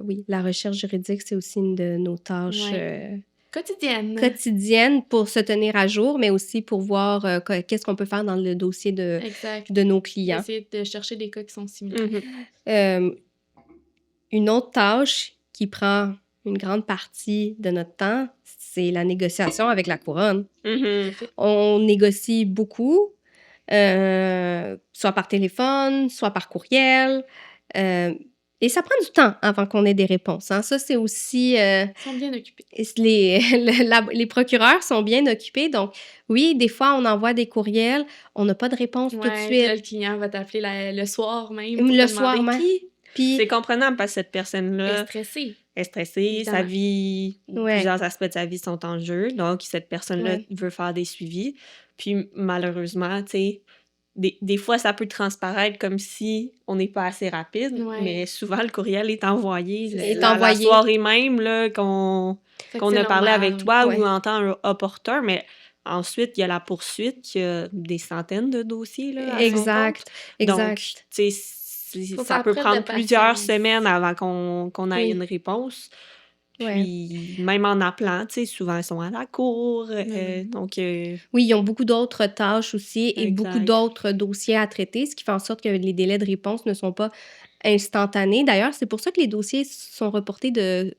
oui, la recherche juridique, c'est aussi une de nos tâches Quotidienne. quotidiennes pour se tenir à jour, mais aussi pour voir qu'est-ce qu'on peut faire dans le dossier Exact. de nos clients. Essayer de chercher des cas qui sont similaires. Une autre tâche qui prend une grande partie de notre temps, c'est la négociation avec la couronne. On négocie beaucoup, soit par téléphone, soit par courriel. Et ça prend du temps avant qu'on ait des réponses. Hein. Ça, c'est aussi... Ils sont bien occupés. les procureurs sont bien occupés. Donc, oui, des fois, on envoie des courriels, on n'a pas de réponse tout de Puis suite. là, le client va t'appeler le soir même pour Le te soir demander même. Puis, C'est comprenable parce que cette personne-là est stressée. est stressée, sa Évidemment. vie, Ouais. plusieurs aspects de sa vie sont en jeu. Donc, cette personne-là Ouais. veut faire des suivis. Puis, malheureusement, tu sais, des fois, ça peut transparaître comme si on n'est pas assez rapide, Ouais. mais souvent, le courriel est envoyé C'est ça. la envoyé. soirée même là, qu'on Fait que a c'est parlé normal. avec toi Ouais. ou en temps opportun, mais ensuite, il y a la poursuite, qui a des centaines de dossiers là, à son exact, compte. Donc, exact. tu sais, Faut ça faire peut preuve prendre de plusieurs patience. semaines avant qu'on ait Oui. une réponse. Ouais. Puis, même en appelant, tu sais, souvent, ils sont à la cour. Donc, Oui, ils ont beaucoup d'autres tâches aussi et Exact. beaucoup d'autres dossiers à traiter, ce qui fait en sorte que les délais de réponse ne sont pas instantanés. D'ailleurs, c'est pour ça que les dossiers sont reportés de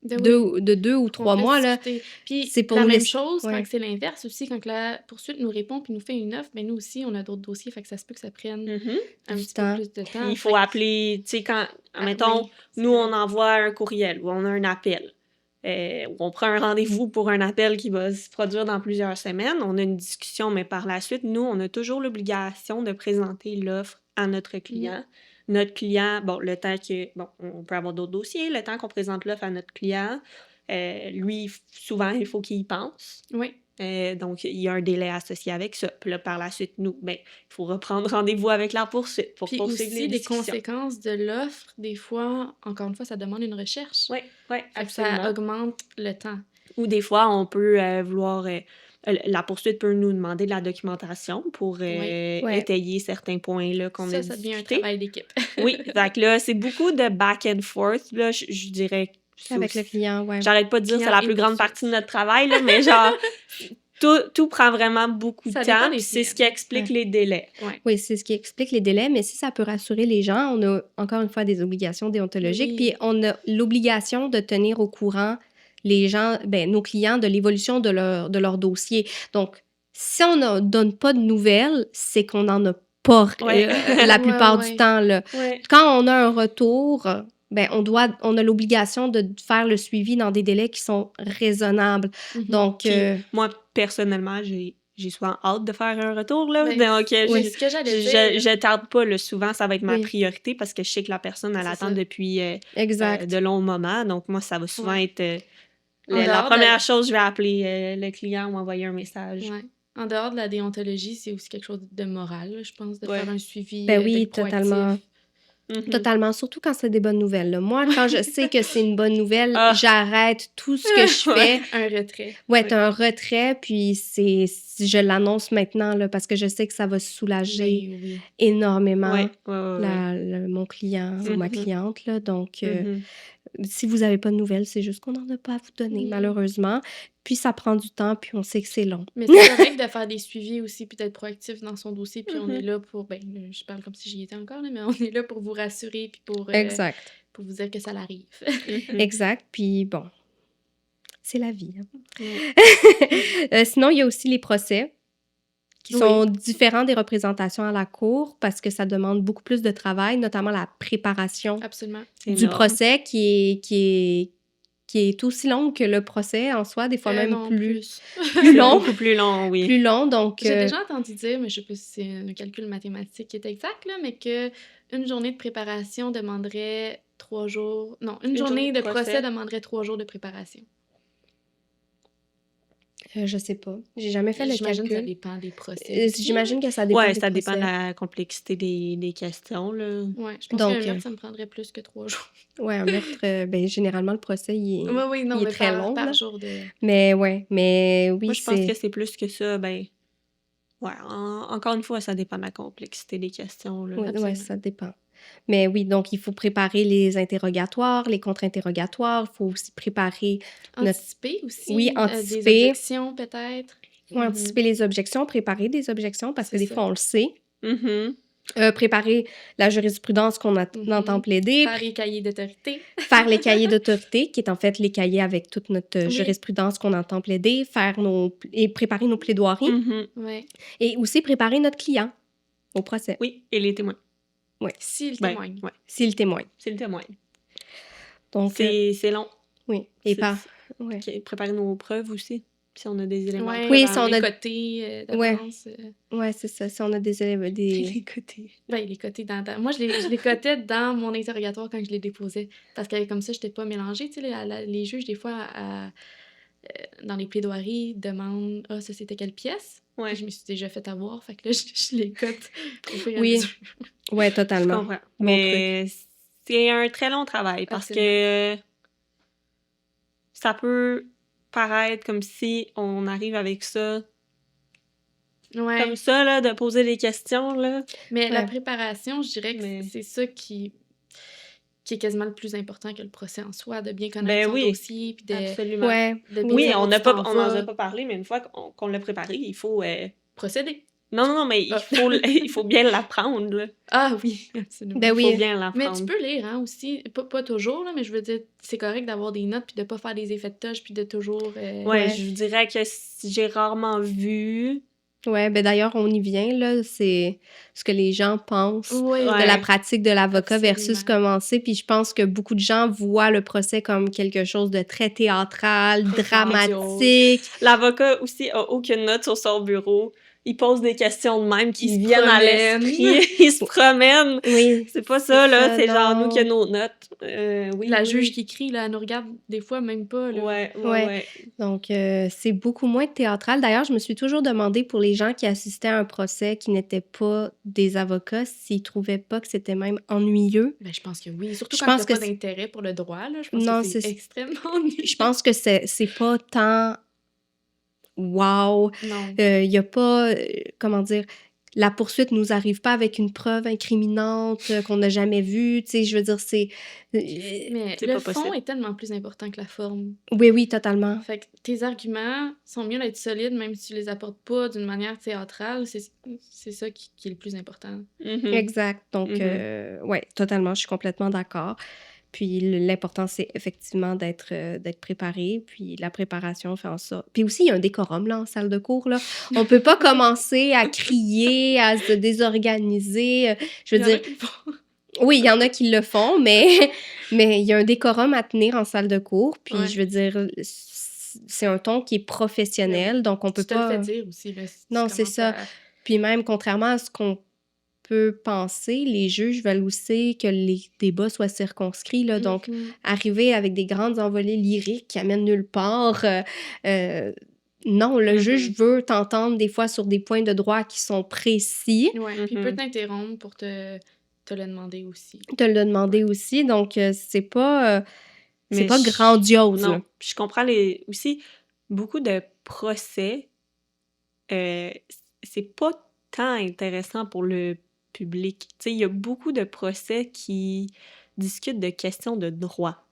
De 2 ou 3 On mois. reste Là. discuter. Puis C'est pour la nous même laisser- chose ouais. quand c'est l'inverse aussi, quand la poursuite nous répond puis nous fait une offre, ben nous aussi, on a d'autres dossiers, fait que ça se peut que ça prenne un Du petit temps. peu plus de temps. il faut Fait que- appeler, tu sais, quand, Ah, mettons, oui, nous, on envoie un courriel ou on a un appel. Ou on prend un rendez-vous pour un appel qui va se produire dans plusieurs semaines. On a une discussion, mais par la suite, nous, on a toujours l'obligation de présenter l'offre à notre client. Notre client, bon, le temps que... Bon, on peut avoir d'autres dossiers. Le temps qu'on présente l'offre à notre client, lui, souvent, il faut qu'il y pense. Oui. Donc, il y a un délai associé avec ça. Puis là, par la suite, nous, ben, il faut reprendre rendez-vous avec la poursuite pour Puis poursuivre aussi, les les discussions. conséquences de l'offre, des fois, encore une fois, ça demande une recherche. Oui, Fait que absolument. ça augmente le temps. Ou des fois, on peut vouloir... la poursuite peut nous demander de la documentation pour Ouais. étayer certains points là, qu'on a Ça devient un discutés. travail d'équipe. Oui, fait que là, c'est beaucoup de back and forth, là, je dirais. Avec le client, ouais. J'arrête pas de dire que c'est Client la et plus grande poursuite. partie de notre travail, là, mais genre, tout prend vraiment beaucoup Ça de dépend temps, des puis c'est ce qui clients. explique les délais. Oui, c'est ce qui explique les délais, mais si ça peut rassurer les gens, on a encore une fois des obligations déontologiques, Oui. puis on a l'obligation de tenir au courant les gens, nos clients, de l'évolution de leur dossier. Donc, si on ne donne pas de nouvelles, c'est qu'on n'en a pas Ouais. la plupart Ouais. du temps. Là. Ouais. Quand on a un retour, on a l'obligation de faire le suivi dans des délais qui sont raisonnables. Mhm. Donc, Puis moi, personnellement, j'ai souvent hâte de faire un retour, là. Ben, Donc, c'est ce que j'allais dire. je tarde pas, là. Souvent, ça va être ma Oui. priorité parce que je sais que la personne, elle C'est attend ça. depuis Exact. de longs moments. Donc, moi, ça va souvent Ouais. être En la dehors de première chose, je vais appeler le client ou envoyer un message. Ouais. En dehors de la déontologie, c'est aussi quelque chose de moral, là, je pense, de Ouais. faire un suivi, Ben oui, d'être proactif. totalement. Mhm. Totalement, surtout quand c'est des bonnes nouvelles, là. Moi, quand je sais que c'est une bonne nouvelle, Ah. j'arrête tout ce que je fais. Un retrait. Ouais, Ouais. t'as un retrait, puis je l'annonce maintenant, là, parce que je sais que ça va soulager Ben oui. énormément Ouais, ouais. mon client ou ma Mhm. cliente, là. Donc, Mhm. si vous n'avez pas de nouvelles, c'est juste qu'on n'en a pas à vous donner, Mm. malheureusement. Puis ça prend du temps, puis on sait que c'est long. Mais c'est correct de faire des suivis aussi, puis d'être proactif dans son dossier, puis on Mhm. est là pour, ben, là, je parle comme si j'y étais encore, là, mais on est là pour vous rassurer, puis pour Exact. vous dire que ça l'arrive. Mhm. Exact. Puis bon, c'est la vie, hein. Ouais. Sinon, il y a aussi les procès qui Oui. sont différents des représentations à la cour parce que ça demande beaucoup plus de travail, notamment la préparation Absolument. C'est du énorme. procès qui est aussi long que le procès en soi, des fois même Non, plus C'est long. beaucoup plus long, oui. Plus long, donc... J'ai déjà entendu dire, mais je sais pas si c'est un calcul mathématique qui est exact, là, mais que une journée de préparation demanderait 3 jours... Non, une journée de procès demanderait 3 jours de préparation. je sais pas. J'ai jamais fait le J'imagine que ça calcul. dépend des procès aussi, J'imagine là. que ça dépend Ouais, des ça dépend de procès. la complexité des questions, là. Ouais, je pense Donc, qu'un meurtre, ça me prendrait plus que 3 jours. Ouais, un meurtre, ben, généralement, le procès, il Oui, non, il est mais très long, par là. jour de... Mais ouais, mais oui, Moi, je pense que c'est... c'est plus que ça, ben... Ouais, encore une fois, ça dépend de la complexité des questions, là. Ouais, Absolument. ça dépend. Mais oui, donc il faut préparer les interrogatoires, les contre-interrogatoires. Il faut aussi préparer notre... Anticiper aussi, Oui, des anticiper. objections peut-être. Ouais, anticiper les objections, préparer des objections, parce que C'est des ça. fois, on le sait. Mhm. Préparer la jurisprudence qu'on entend plaider, Faire les cahiers d'autorité. faire les cahiers d'autorité, qui est en fait les cahiers avec toute notre Oui. jurisprudence qu'on entend plaider, et préparer nos plaidoiries, Mhm. Ouais. et aussi préparer notre client au procès, Oui, et les témoins. S'il Ben, témoigne. ouais, s'il témoigne. c'est le témoin. Donc, C'est long. oui. Et C'est- pas... Ouais. Ok, préparer nos preuves aussi, si on a des éléments. Ouais, Oui, oui, si on les a- côtés Ouais. d'avance. Ouais, c'est ça. Si on a des élèves, Les côtés. Ben, les côtés Moi, je les cotais dans mon interrogatoire quand je les déposais. Parce que comme ça, je n'étais pas mélangée. Tu sais, les juges, des fois, dans les plaidoiries, demandent « Ah, ça, c'était quelle pièce? » Ouais, Puis je me suis déjà fait avoir. Fait que là, je les cote au fur et à Oui. mesure. Ouais, je totalement. comprends. Bon Mais c'est un très long travail parce que ça peut paraître comme si on arrive avec ça, Ouais. comme ça, là, de poser des questions, là. Mais la Ouais. préparation, je dirais que Mais- c'est ça qui est quasiment le plus important que le procès en soi, de bien connaître Ben son oui. dossier, puis de Absolument. Ouais. de bien Oui, savoir on où n'en tu t'en vas. a pas parlé, mais une fois qu'on l'a préparé, il faut... procéder. Non, mais Ah. il faut bien l'apprendre, là. Ah oui, absolument. Ben Il faut oui. bien Mais l'apprendre. tu peux lire, hein, aussi. Pas toujours, là, mais je veux dire, c'est correct d'avoir des notes, puis de pas faire des effets de touche, puis de toujours... Ouais, je dirais que j'ai rarement vu... Ouais, ben d'ailleurs, on y vient, là. C'est ce que les gens pensent Oui, de Ouais. la pratique de l'avocat versus Absolument. commencer. Puis je pense que beaucoup de gens voient le procès comme quelque chose de très théâtral, dramatique. L'avocat aussi a aucune note sur son bureau. Il pose des questions de même qui Il se viennent à promène. l'esprit. Il se promène. Oui. C'est pas ça, là. ça, C'est genre non. nous qui a nos notes. Oui, La oui. juge qui crie, là, elle nous regarde des fois même pas, là. Ouais. Ouais. Donc, c'est beaucoup moins théâtral. D'ailleurs, je me suis toujours demandé pour les gens qui assistaient à un procès qui n'étaient pas des avocats, s'ils trouvaient pas que c'était même ennuyeux. Ben, je pense que oui. Surtout Je quand pense t'as pas que d'intérêt pour le droit, là. Je pense Non, que c'est c'est- extrêmement ennuyeux. Je pense que c'est pas tant... Wow! Non. Il y a pas... comment dire... La poursuite nous arrive pas avec une preuve incriminante qu'on n'a jamais vue. Tu sais, je veux dire, c'est... Mais c'est le pas fond possible. est tellement plus important que la forme. Oui, totalement. Fait que tes arguments sont mieux d'être solides, même si tu les apportes pas d'une manière théâtrale. C'est ça qui est le plus important. Mhm. Exact. Donc, Mhm. ouais, totalement, je suis complètement d'accord. Puis l'important, c'est effectivement d'être préparé. Puis la préparation fait en sorte. Puis aussi, il y a un décorum là, en salle de cours. Là. On peut pas commencer à crier, à se désorganiser. Je Il y veux en a dire, qui le font. oui, il y en a qui le font, mais il y a un décorum à tenir en salle de cours. Puis Ouais. je veux dire, c'est un ton qui est professionnel, donc on peut Tu te le pas... fais dire aussi, là, si tu Non, c'est commences ça. à... Puis même, contrairement à ce qu'on peut penser, les juges veulent aussi que les débats soient circonscrits, là, donc Mhm. arriver avec des grandes envolées lyriques qui amènent nulle part... non, le juge veut t'entendre des fois sur des points de droit qui sont précis, Ouais, puis il peut t'interrompre pour te le demander aussi. te le demander aussi, donc c'est pas Mais grandiose, là. Non, puis je comprends aussi, beaucoup de procès, c'est pas tant intéressant pour le public. Tu sais, il y a beaucoup de procès qui discutent de questions de droit.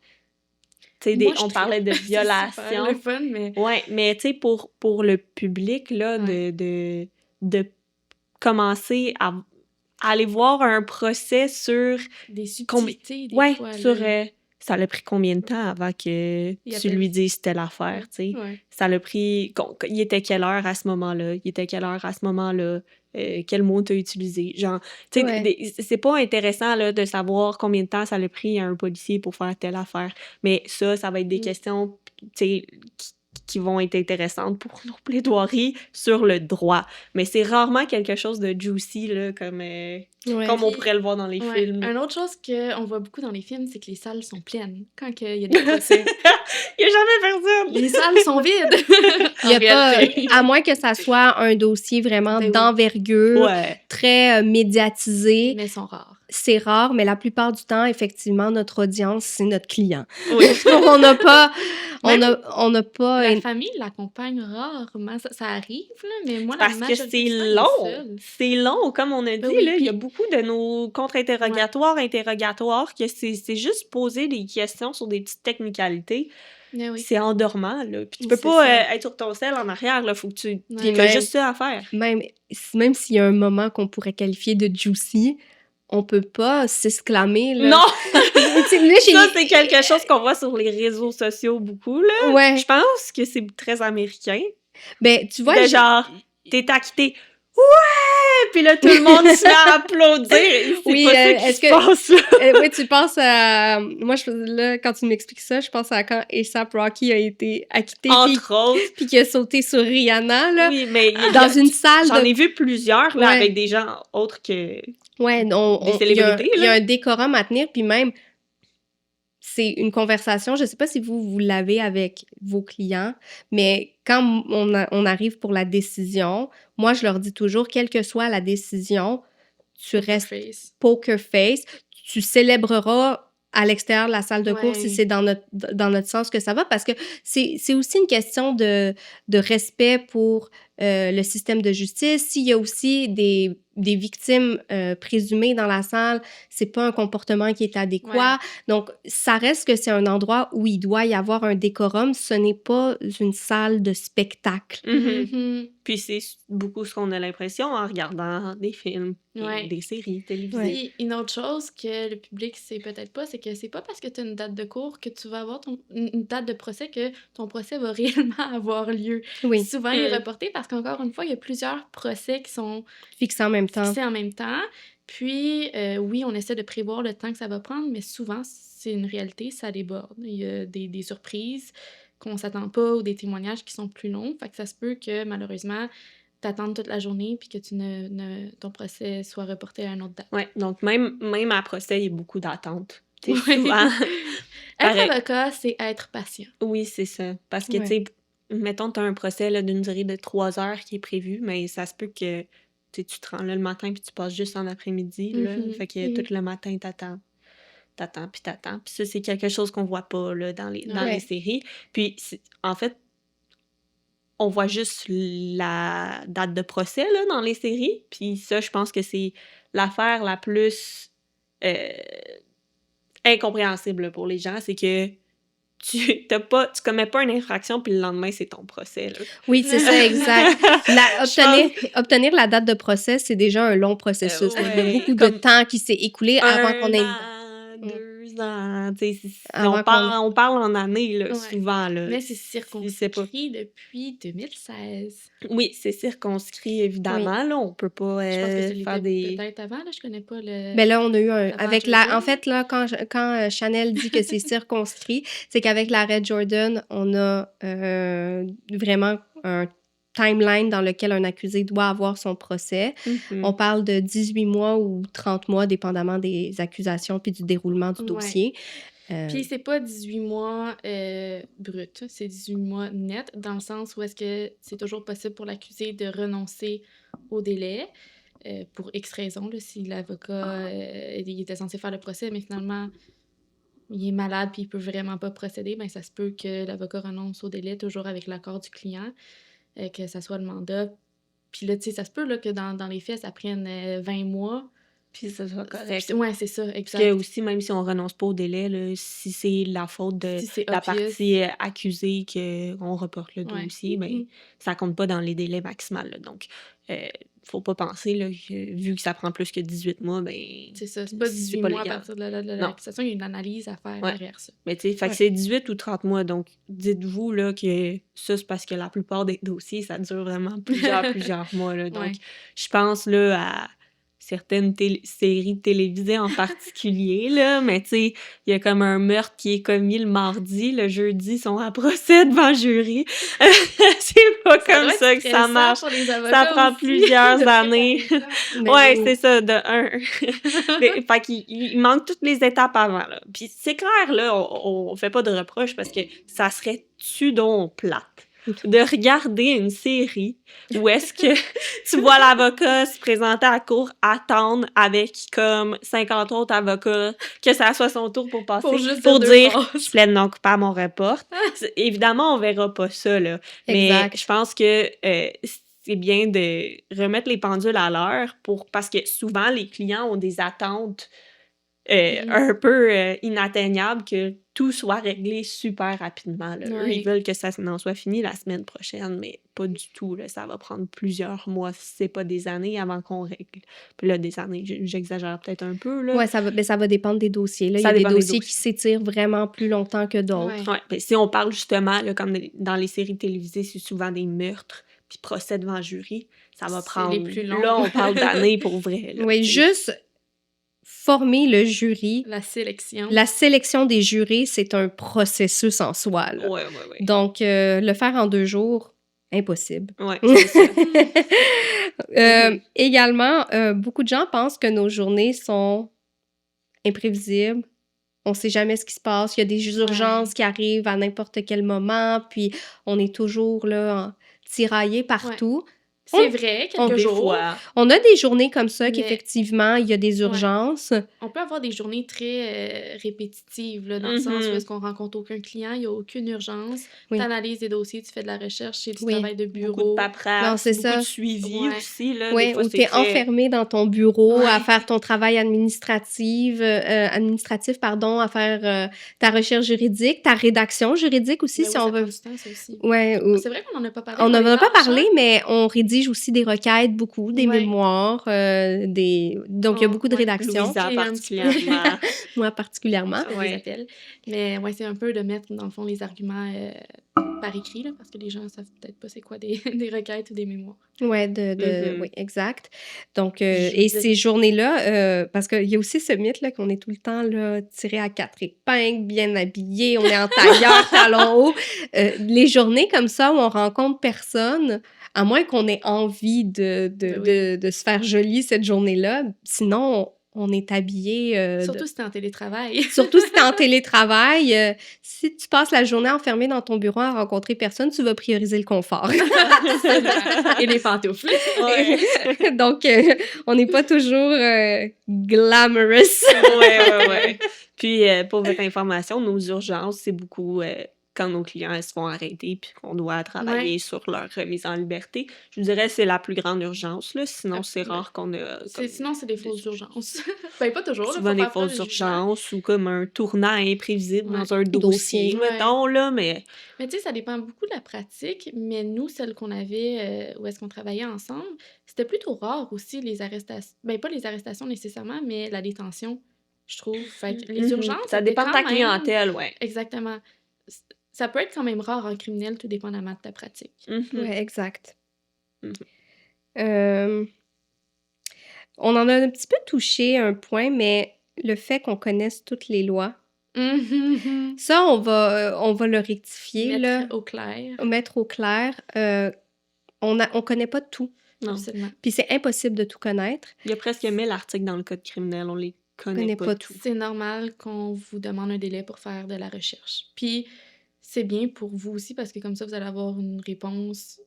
Tu sais, on parlait de violation. C'est super le fun, mais... Ouais, mais tu sais, pour le public, là, de commencer à aller voir un procès sur... Des subtilités, des Ouais, fois. sur... là. ça l'a pris combien de temps avant que tu lui dises telle affaire, tu sais? Ouais. Ça l'a pris... Il était quelle heure à ce moment-là? Il était quelle heure à ce moment-là? Quel mot t'as utilisé? Genre, tu sais, Ouais. c'est pas intéressant, là, de savoir combien de temps ça l'a pris à un policier pour faire telle affaire. Mais ça va être des questions, tu sais, qui vont être intéressantes pour nos plaidoiries sur le droit. Mais c'est rarement quelque chose de juicy, là, comme on pourrait le voir dans les films. Une autre chose qu'on voit beaucoup dans les films, c'est que les salles sont pleines quand il y a des procès. Il y a jamais personne! Les salles sont vides! Il y a pas, à moins que ça soit un dossier vraiment d'envergure, très médiatisé. Mais ils sont rares. C'est rare, mais la plupart du temps, effectivement, notre audience, c'est notre client. Oui. On n'a pas... on n'a pas... La famille l'accompagne rarement. Ça arrive, là, mais moi, parce que c'est long. C'est long, comme on a dit. Là, il y a beaucoup de nos contre-interrogatoires, interrogatoires, que c'est juste poser des questions sur des petites technicalités. C'est endormant, là. Puis tu peux pas être sur ton sel en arrière, là. Faut que tu... Puis t'as juste ça à faire. Même s'il y a un moment qu'on pourrait qualifier de juicy, on peut pas s'exclamer, là. Non! Ça, c'est quelque chose qu'on voit sur les réseaux sociaux beaucoup, là. Ouais. Je pense que c'est très américain. Ben, tu vois... genre, t'es acquitté. Ouais! Puis là, tout le monde se met à applaudir. Oui, est-ce que... oui, tu penses à... Moi, là, quand tu m'expliques ça, je pense à quand A$AP Rocky a été acquitté. Entre autres. Puis qu'il a sauté sur Rihanna, là. Oui, mais... Dans une salle J'en ai vu plusieurs, là, avec des gens autres que... Ouais, des célébrités, il y a un décorum à tenir, puis même... C'est une conversation, je sais pas si vous l'avez avec vos clients, mais quand on arrive pour la décision, moi, je leur dis toujours, quelle que soit la décision, tu restes poker face, tu célébreras à l'extérieur de la salle de cours si c'est dans notre sens que ça va, parce que c'est aussi une question de respect pour le système de justice. S'il y a aussi des victimes présumées dans la salle, c'est pas un comportement qui est adéquat. Donc, ça reste que c'est un endroit où il doit y avoir un décorum. Ce n'est pas une salle de spectacle. Puis c'est beaucoup ce qu'on a l'impression en regardant des films, des séries télévisées. Puis une autre chose que le public sait peut-être pas, c'est que c'est pas parce que tu as une date de cours que tu vas avoir une date de procès que ton procès va réellement avoir lieu. Oui. Souvent, il est reporté parce qu'encore une fois, il y a plusieurs procès qui sont fixés en même temps. Puis, oui, on essaie de prévoir le temps que ça va prendre, mais souvent, c'est une réalité, ça déborde. Il y a des surprises qu'on s'attend pas ou des témoignages qui sont plus longs. Fait que ça se peut que, malheureusement, t'attendes toute la journée puis que ton procès soit reporté à une autre date. Oui, donc même à procès, il y a beaucoup d'attentes. Souvent... Être avocat, c'est être patient. Oui, c'est ça. Parce que, tu sais, mettons, tu as un procès là, d'une durée de 3 heures qui est prévu, mais ça se peut que tu te rends là le matin puis tu passes juste en après-midi. Là. Fait que tout le matin, t'attends. Puis ça, c'est quelque chose qu'on voit pas là, dans les séries. Puis, en fait, on voit juste la date de procès là, dans les séries. Puis ça, je pense que c'est l'affaire la plus incompréhensible pour les gens. C'est que tu commets pas une infraction, puis le lendemain, c'est ton procès. Là. Oui, c'est ça, exact. Obtenir la date de procès, c'est déjà un long processus. Il y a beaucoup de temps qui s'est écoulé avant qu'on ait... 2 ans, tu sais, Avant on parle en années, là, Ouais. souvent, là. Mais c'est C'est pas... circonscrit depuis 2016. Oui, c'est circonscrit, évidemment, là, on peut pas Je pense que ça faire l'était des... peut-être avant, là, je connais pas le... Ben là, on a eu un... Avant Avec Jordan. en fait, là, quand Chanel dit que c'est circonscrit, c'est qu'avec l'arrêt Jordan, on a vraiment un timeline dans lequel un accusé doit avoir son procès. Mhm. On parle de 18 mois ou 30 mois, dépendamment des accusations puis du déroulement du Ouais. dossier. Puis c'est pas 18 mois brut, c'est 18 mois net, dans le sens où est-ce que c'est toujours possible pour l'accusé de renoncer au délai pour X raisons, là, si l'avocat il était censé faire le procès, mais finalement il est malade puis il peut vraiment pas procéder, ben ça se peut que l'avocat renonce au délai toujours avec l'accord du client, que ça soit le mandat. Puis là, tu sais, ça se peut là, que dans les faits, ça prenne 20 mois. Puis ça soit correct. Ouais, c'est ça, Parce que exact. aussi, même si on renonce pas au délai, là, si c'est la faute de Si c'est la obvious. partie accusée qu'on reporte le Ouais. dossier, ben, Mhm. ça compte pas dans les délais maximales, là. Donc, faut pas penser, là, que vu que ça prend plus que 18 mois, ben, C'est ça, c'est pas 18 mois à légal. partir de la date de Non. l'accusation, il y a une analyse à faire Ouais. derrière ça. Mais tu sais, fait que Ouais. c'est 18 ou 30 mois. Donc, dites-vous là, que ça, c'est parce que la plupart des dossiers, ça dure vraiment plusieurs mois. Là. Donc, Ouais. je pense là, à certaines séries télévisées en particulier. Là, mais tu sais, il y a comme un meurtre qui est commis le mardi. Le jeudi, ils sont à procès devant le jury. C'est pas comme doit ça être que ça stressant marche. pour les Ça avocats prend aussi, plusieurs de années. préparer ça. Mais Ouais, oui. c'est ça, de un. Fait qu'il manque toutes les étapes avant, là. Puis c'est clair, là, on fait pas de reproches parce que ça serait donc plate de regarder une série où est-ce que tu vois l'avocat se présenter à la cour, attendre avec comme 50 autres avocats, que ça soit son tour pour passer, Pour juste pour deux dire phrases. je plaide non coupable, on reporte. Évidemment, on verra pas ça, là. Mais Exact. je pense que c'est bien de remettre les pendules à l'heure parce que souvent, les clients ont des attentes un peu inatteignables, que tout soit réglé super rapidement. Là. Eux, Ouais. ils veulent que ça en soit fini la semaine prochaine, mais pas du tout. Là. Ça va prendre plusieurs mois, si c'est pas des années, avant qu'on règle. Puis là, des années, j'exagère peut-être un peu. Là. Ouais, ça va dépendre des dossiers. Là. Il y Ça a des dépend des dossiers qui dossiers. s'étirent vraiment plus longtemps que d'autres. Ouais. Ouais, ben, si on parle justement, là, comme dans les séries télévisées, c'est souvent des meurtres, puis procès devant jury, ça va C'est prendre... les plus longs. Là, on parle d'années pour vrai. Là, Oui, t'sais. juste former le jury. La sélection. La sélection des jurés, c'est un processus en soi. Là. Ouais. Donc, le faire en 2 jours, impossible. Ouais, c'est ça. Également, beaucoup de gens pensent que nos journées sont imprévisibles. On ne sait jamais ce qui se passe. Il y a des urgences qui arrivent à n'importe quel moment, puis on est toujours là, tiraillé partout. C'est vrai, quelques Des jours. fois. On a des journées comme ça Mais- qu'effectivement, il y a des urgences. On peut avoir des journées très répétitives, là, dans le sens où est-ce qu'on rencontre aucun client, il n'y a aucune urgence. Oui. Tu analyses des dossiers, tu fais de la recherche, c'est du Oui. travail de bureau. Beaucoup de paperasse, Non, c'est beaucoup ça. de suivi Ouais. aussi. Là, Oui, des fois, où c'est tu es très- enfermé dans ton bureau à Ouais. faire ton travail administratif, à faire ta recherche juridique, ta rédaction juridique aussi, Ben si oui, on ça veut. prend du temps, ça aussi. Ouais, C'est vrai qu'on n'en a pas parlé. on n'en dans a les pas tâches, parlé, hein? mais on rédige aussi des requêtes beaucoup, des Ouais. mémoires, donc il y a beaucoup de Ouais. rédaction. Louisa Et un petit peu. particulièrement. Moi particulièrement. Je fais Ouais. des appels. Mais ouais, c'est un peu de mettre, dans le fond, les arguments par écrit, là, parce que les gens savent peut-être pas c'est quoi des, des requêtes ou des mémoires. Ouais, Mhm. oui, exact. Donc, Je et dirais- ces journées-là, parce qu'il y a aussi ce mythe là qu'on est tout le temps là, tiré à 4 épingles, bien habillé, on est en tailleur, talons hauts. Les journées comme ça où on rencontre personne, à moins qu'on ait envie de se faire joli cette journée-là, sinon on est habillé. Surtout si t'es en télétravail. Surtout si tu es en télétravail, si tu passes la journée enfermée dans ton bureau à rencontrer personne, tu vas prioriser le confort. Et les pantoufles. Ouais. Donc, on n'est pas toujours glamorous. Ouais. Puis, pour votre information, nos urgences, c'est beaucoup quand nos clients elles se font arrêter puis qu'on doit travailler sur leur remise en liberté. Je vous dirais que c'est la plus grande urgence, là. Sinon, c'est Absolument. rare qu'on a... comme Sinon, c'est des fausses urgences. Ben, pas toujours. là, souvent faut des faire preuve fausses de jugement. urgences ou comme un tournant imprévisible Ouais. dans un dossier, Ouais. mettons, là, mais... Mais tu sais, ça dépend beaucoup de la pratique. Mais nous, celles qu'on avait, où est-ce qu'on travaillait ensemble, c'était plutôt rare aussi les arrestations. Ben, pas les arrestations nécessairement, mais la détention. je trouve. Fait que les urgences, Ça dépend de ta clientèle, ouais. Exactement. Ça peut être quand même rare en criminel, tout dépendamment de ta pratique. Oui, exact. Mhm. On en a un petit peu touché un point, mais le fait qu'on connaisse toutes les lois, ça, on va le rectifier, là, Mettre au clair. mettre au clair. On connaît pas tout, Non. Absolument. puis c'est impossible de tout connaître. Il y a presque 1000 articles dans le code criminel, on les connaît Connaît pas pas tous. C'est normal qu'on vous demande un délai pour faire de la recherche. Puis c'est bien pour vous aussi parce que comme ça, vous allez avoir une réponse.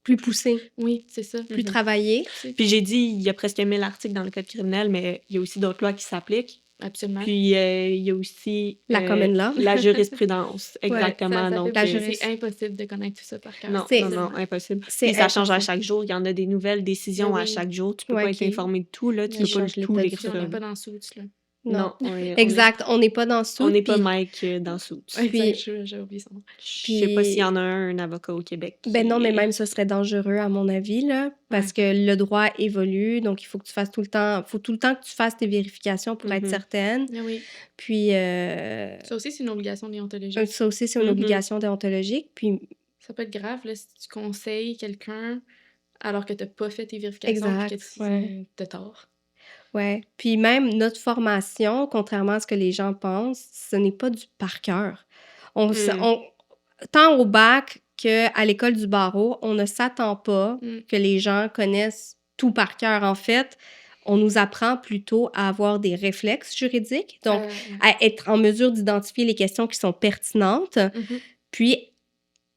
Plus poussé, Oui, c'est ça. plus travaillé. Puis j'ai dit, il y a presque 1000 articles dans le code criminel, mais il y a aussi d'autres lois qui s'appliquent. Absolument. Puis il y a aussi La common law. la jurisprudence, exactement. Ça Donc, fait la c'est impossible de connaître tout ça par cœur. non, C'est- non, impossible. c'est Puis ça change à impossible. chaque jour. Il y en a des nouvelles décisions Oui. à chaque jour. Tu peux Ouais, pas être qui- informé de tout, là. Tu qui peux pas change tout l'état lire du Puis on ça. n'est pas dans Suits, là. Non. on Exact, on n'est pas dans sous. On n'est pas puis- Mike dans Suits. Puis- Exact, j'ai oublié son nom. Je sais pas s'il y en a un avocat au Québec. Ben non, mais qui- même ce serait dangereux à mon avis, là, parce que le droit évolue, donc il faut que tu fasses tout le temps que tu fasses tes vérifications pour être Mhm. certaine. Ah oui. Puis Ça aussi, c'est une obligation déontologique. ça aussi, c'est une Mhm. obligation déontologique. Puis Ça peut être grave là, si tu conseilles quelqu'un alors que tu n'as pas fait tes vérifications et que Exact, tu ouais. as tort. ouais, puis même notre formation, contrairement à ce que les gens pensent, ce n'est pas du par cœur. Tant au bac qu'à l'école du barreau, on ne s'attend pas Mm. que les gens connaissent tout par cœur. En fait, on nous apprend plutôt à avoir des réflexes juridiques, donc à être en mesure d'identifier les questions qui sont pertinentes, Mhm. puis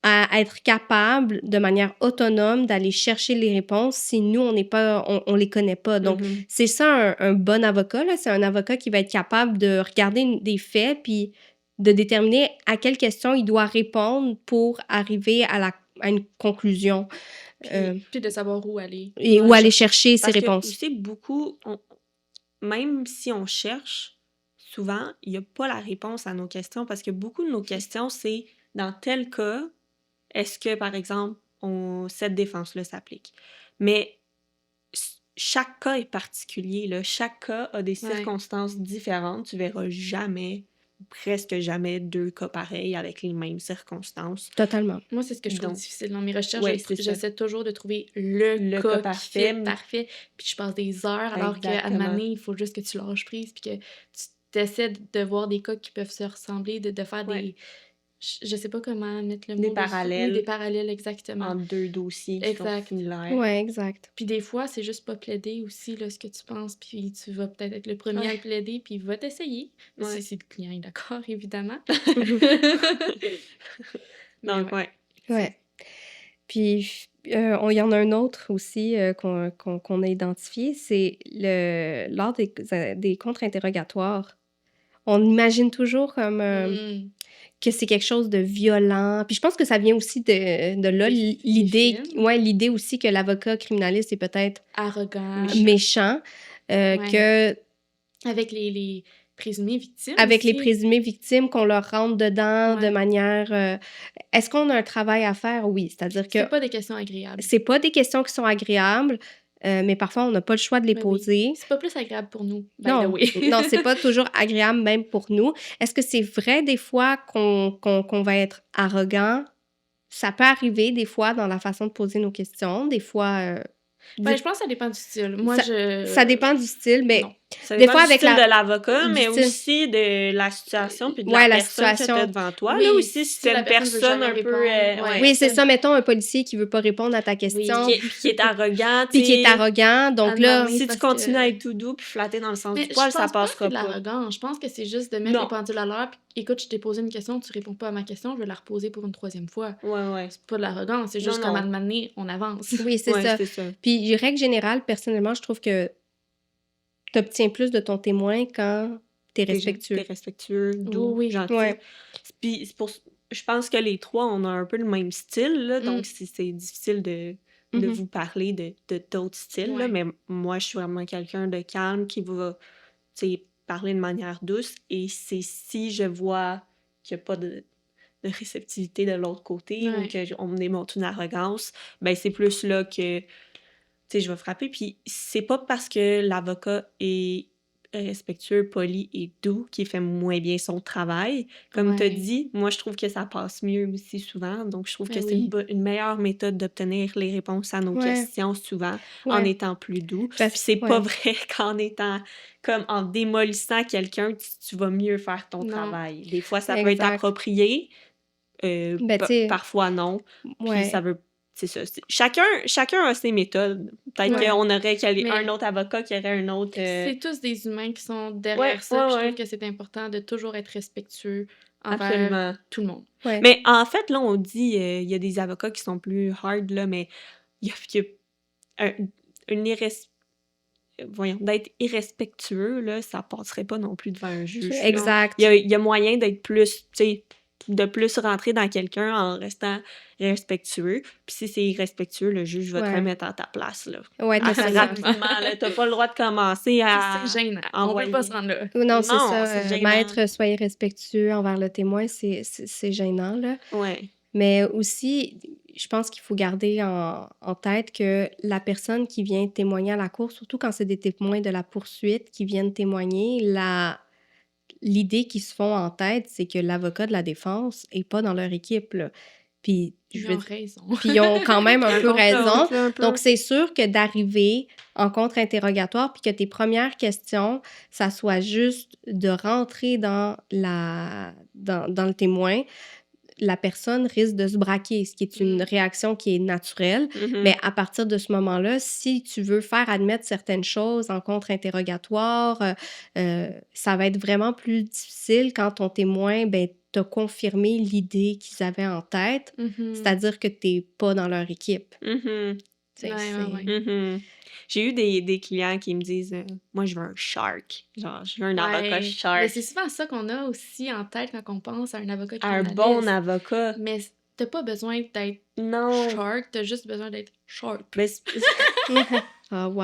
à être capable, de manière autonome, d'aller chercher les réponses si nous, on les connaît pas. Donc, Mhm. c'est ça un bon avocat, là. C'est un avocat qui va être capable de regarder des faits puis de déterminer à quelles questions il doit répondre pour arriver à une conclusion Puis de savoir où aller. et où aller chercher ses Parce que réponses. aussi, beaucoup, même si on cherche, souvent, il n'y a pas la réponse à nos questions parce que beaucoup de nos questions, c'est dans tel cas, est-ce que, par exemple, cette défense-là s'applique? Mais chaque cas est particulier, là. Chaque cas a des Ouais. circonstances différentes. Tu verras jamais, presque jamais, 2 cas pareils avec les mêmes circonstances. Totalement. Moi, c'est ce que je trouve Donc, difficile dans mes recherches. ouais, c'est ça. J'essaie toujours de trouver le cas cas parfait. qui fit parfait. Puis je passe des heures, alors qu'à un Exactement. moment donné, il faut juste que tu lâches prise, puis que tu essaies de voir des cas qui peuvent se ressembler, de faire Ouais. des... Je sais pas comment mettre le mot Des dessus. parallèles. Oui, des parallèles, exactement. En 2 dossiers qui sont Exact. similaires. Ouais, exact. Puis des fois, c'est juste pas plaider aussi, là, ce que tu penses, puis tu vas peut-être être le premier à le plaider, puis il va t'essayer. Ouais. Si le client est d'accord, évidemment. Donc, Mais ouais. Ouais. Puis, il y en a un autre aussi qu'on a identifié, c'est lors des contre-interrogatoires. On imagine toujours comme Mm. que c'est quelque chose de violent. Puis je pense que ça vient aussi de là, Des l'idée films. l'idée aussi que l'avocat criminaliste est peut-être Arrogant. méchant, Ouais. que Avec les présumées victimes avec les aussi. présumées victimes, qu'on leur rentre dedans de Ouais. manière... Est-ce qu'on a un travail à faire? Oui. C'est-à-dire que C'est pas des questions agréables. c'est pas des questions qui sont agréables, mais parfois, on n'a pas le choix de les Ben oui. poser. C'est pas plus agréable pour nous. by Non, the way. non, c'est pas toujours agréable même pour nous. Est-ce que c'est vrai des fois qu'on va être arrogant? Ça peut arriver des fois dans la façon de poser nos questions. Des fois... Ben, je pense que ça dépend du style. Moi, ça dépend du style, mais non. Ça Des dépend fois, du avec style la- de l'avocat, du mais style. aussi de la situation puis de Ouais, la la personne situation. que t'as devant toi. Oui, là aussi, si si c'est la une personne veut personne jamais un peu... répondre, ouais. oui, c'est ça. Mettons un policier qui veut pas répondre à ta question, qui est arrogant, puis qui est tu sais. arrogant. Donc Ah là, non, oui. Si tu parce continues que- à être tout doux puis flatter dans le sens Mais du je poil, pense ça pas que c'est passera de pas. l'arrogance. Je pense que c'est juste de mettre Non. les pendules à l'heure. Puis, écoute, je t'ai posé une question, tu réponds pas à ma question, je vais la reposer pour une 3e fois. Ouais. C'est pas de l'arrogance, c'est juste Non, qu'à un non. moment donné, on avance. oui, c'est Ouais, ça. c'est ça. Puis, règle générale, personnellement, je trouve que tu obtiens plus de ton témoin quand tu es respectueux. T'es respectueux, doux, Oui, oui. gentil. Ouais. Puis je pense que les trois, on a un peu le même style, là, donc c'est difficile de Mhm. vous parler de d'autres styles, là, Ouais. mais moi, je suis vraiment quelqu'un de calme qui va, tu sais, parler de manière douce, et c'est si je vois qu'il n'y a pas de réceptivité de l'autre côté, ou Ouais. qu'on me démontre une arrogance, ben c'est plus là que, tu sais, je vais frapper. Puis c'est pas parce que l'avocat est respectueux, poli et doux qui fait moins bien son travail. Comme tu as Ouais. dit, moi, je trouve que ça passe mieux aussi souvent. Donc, je trouve que Ben c'est oui. une meilleure méthode d'obtenir les réponses à nos Ouais, questions souvent en ouais. étant plus doux. Puis Parce c'est pas ouais. vrai qu'en étant comme en démolissant quelqu'un, tu vas mieux faire ton Non. travail. Des fois, ça peut être Exact. approprié, Ben, tu sais, parfois non. Puis ça ouais. veut. C'est ça. Chacun a ses méthodes. Peut-être Ouais. Ouais. qu'on aurait un Mais autre avocat qui aurait un autre. c'est tous des humains qui sont Ouais, derrière ça. Puis je ouais. trouve que c'est important de toujours être respectueux envers Absolument. tout le monde. Ouais. Mais en fait, là, on dit il y a des avocats qui sont plus hard, là, mais il y a une voyons, d'être irrespectueux, là, ça passerait pas non plus devant un juge. Là. Exact. Il y a moyen d'être plus, tu sais, de plus rentrer dans quelqu'un en restant respectueux. Puis si c'est irrespectueux, le juge va te Ouais. remettre à ta place, là. Ouais, Assez totalement. rapidement, là. T'as pas le droit de commencer Puis à c'est gênant. On envoyer. peut pas se rendre là. Non, c'est Non, ça. c'est gênant. Maître, soyez respectueux envers le témoin, c'est gênant, là. Ouais. Mais aussi, je pense qu'il faut garder en tête que la personne qui vient témoigner à la cour, surtout quand c'est des témoins de la poursuite qui viennent témoigner, l'idée qu'ils se font en tête, c'est que l'avocat de la défense n'est pas dans leur équipe, là. Puis, Ils ont raison. puis ils ont quand même un peu raison. Un peu. Donc, c'est sûr que d'arriver en contre-interrogatoire, puis que tes premières questions, ça soit juste de rentrer dans le témoin, la personne risque de se braquer, ce qui est une réaction qui est naturelle. Mhm. Mais à partir de ce moment-là, si tu veux faire admettre certaines choses en contre-interrogatoire, ça va être vraiment plus difficile quand ton témoin t'a confirmé l'idée qu'ils avaient en tête, Mhm. c'est-à-dire que tu n'es pas dans leur équipe. Mhm. Tu sais, Ouais. Mhm. J'ai eu des clients qui me disent moi, je veux un shark. Genre, je veux un avocat Mais shark. c'est souvent ça qu'on a aussi en tête quand on pense à un avocat Un criminaliste. bon avocat. Mais t'as pas besoin d'être Non. shark, t'as juste besoin d'être sharp. Mais Oh, wow!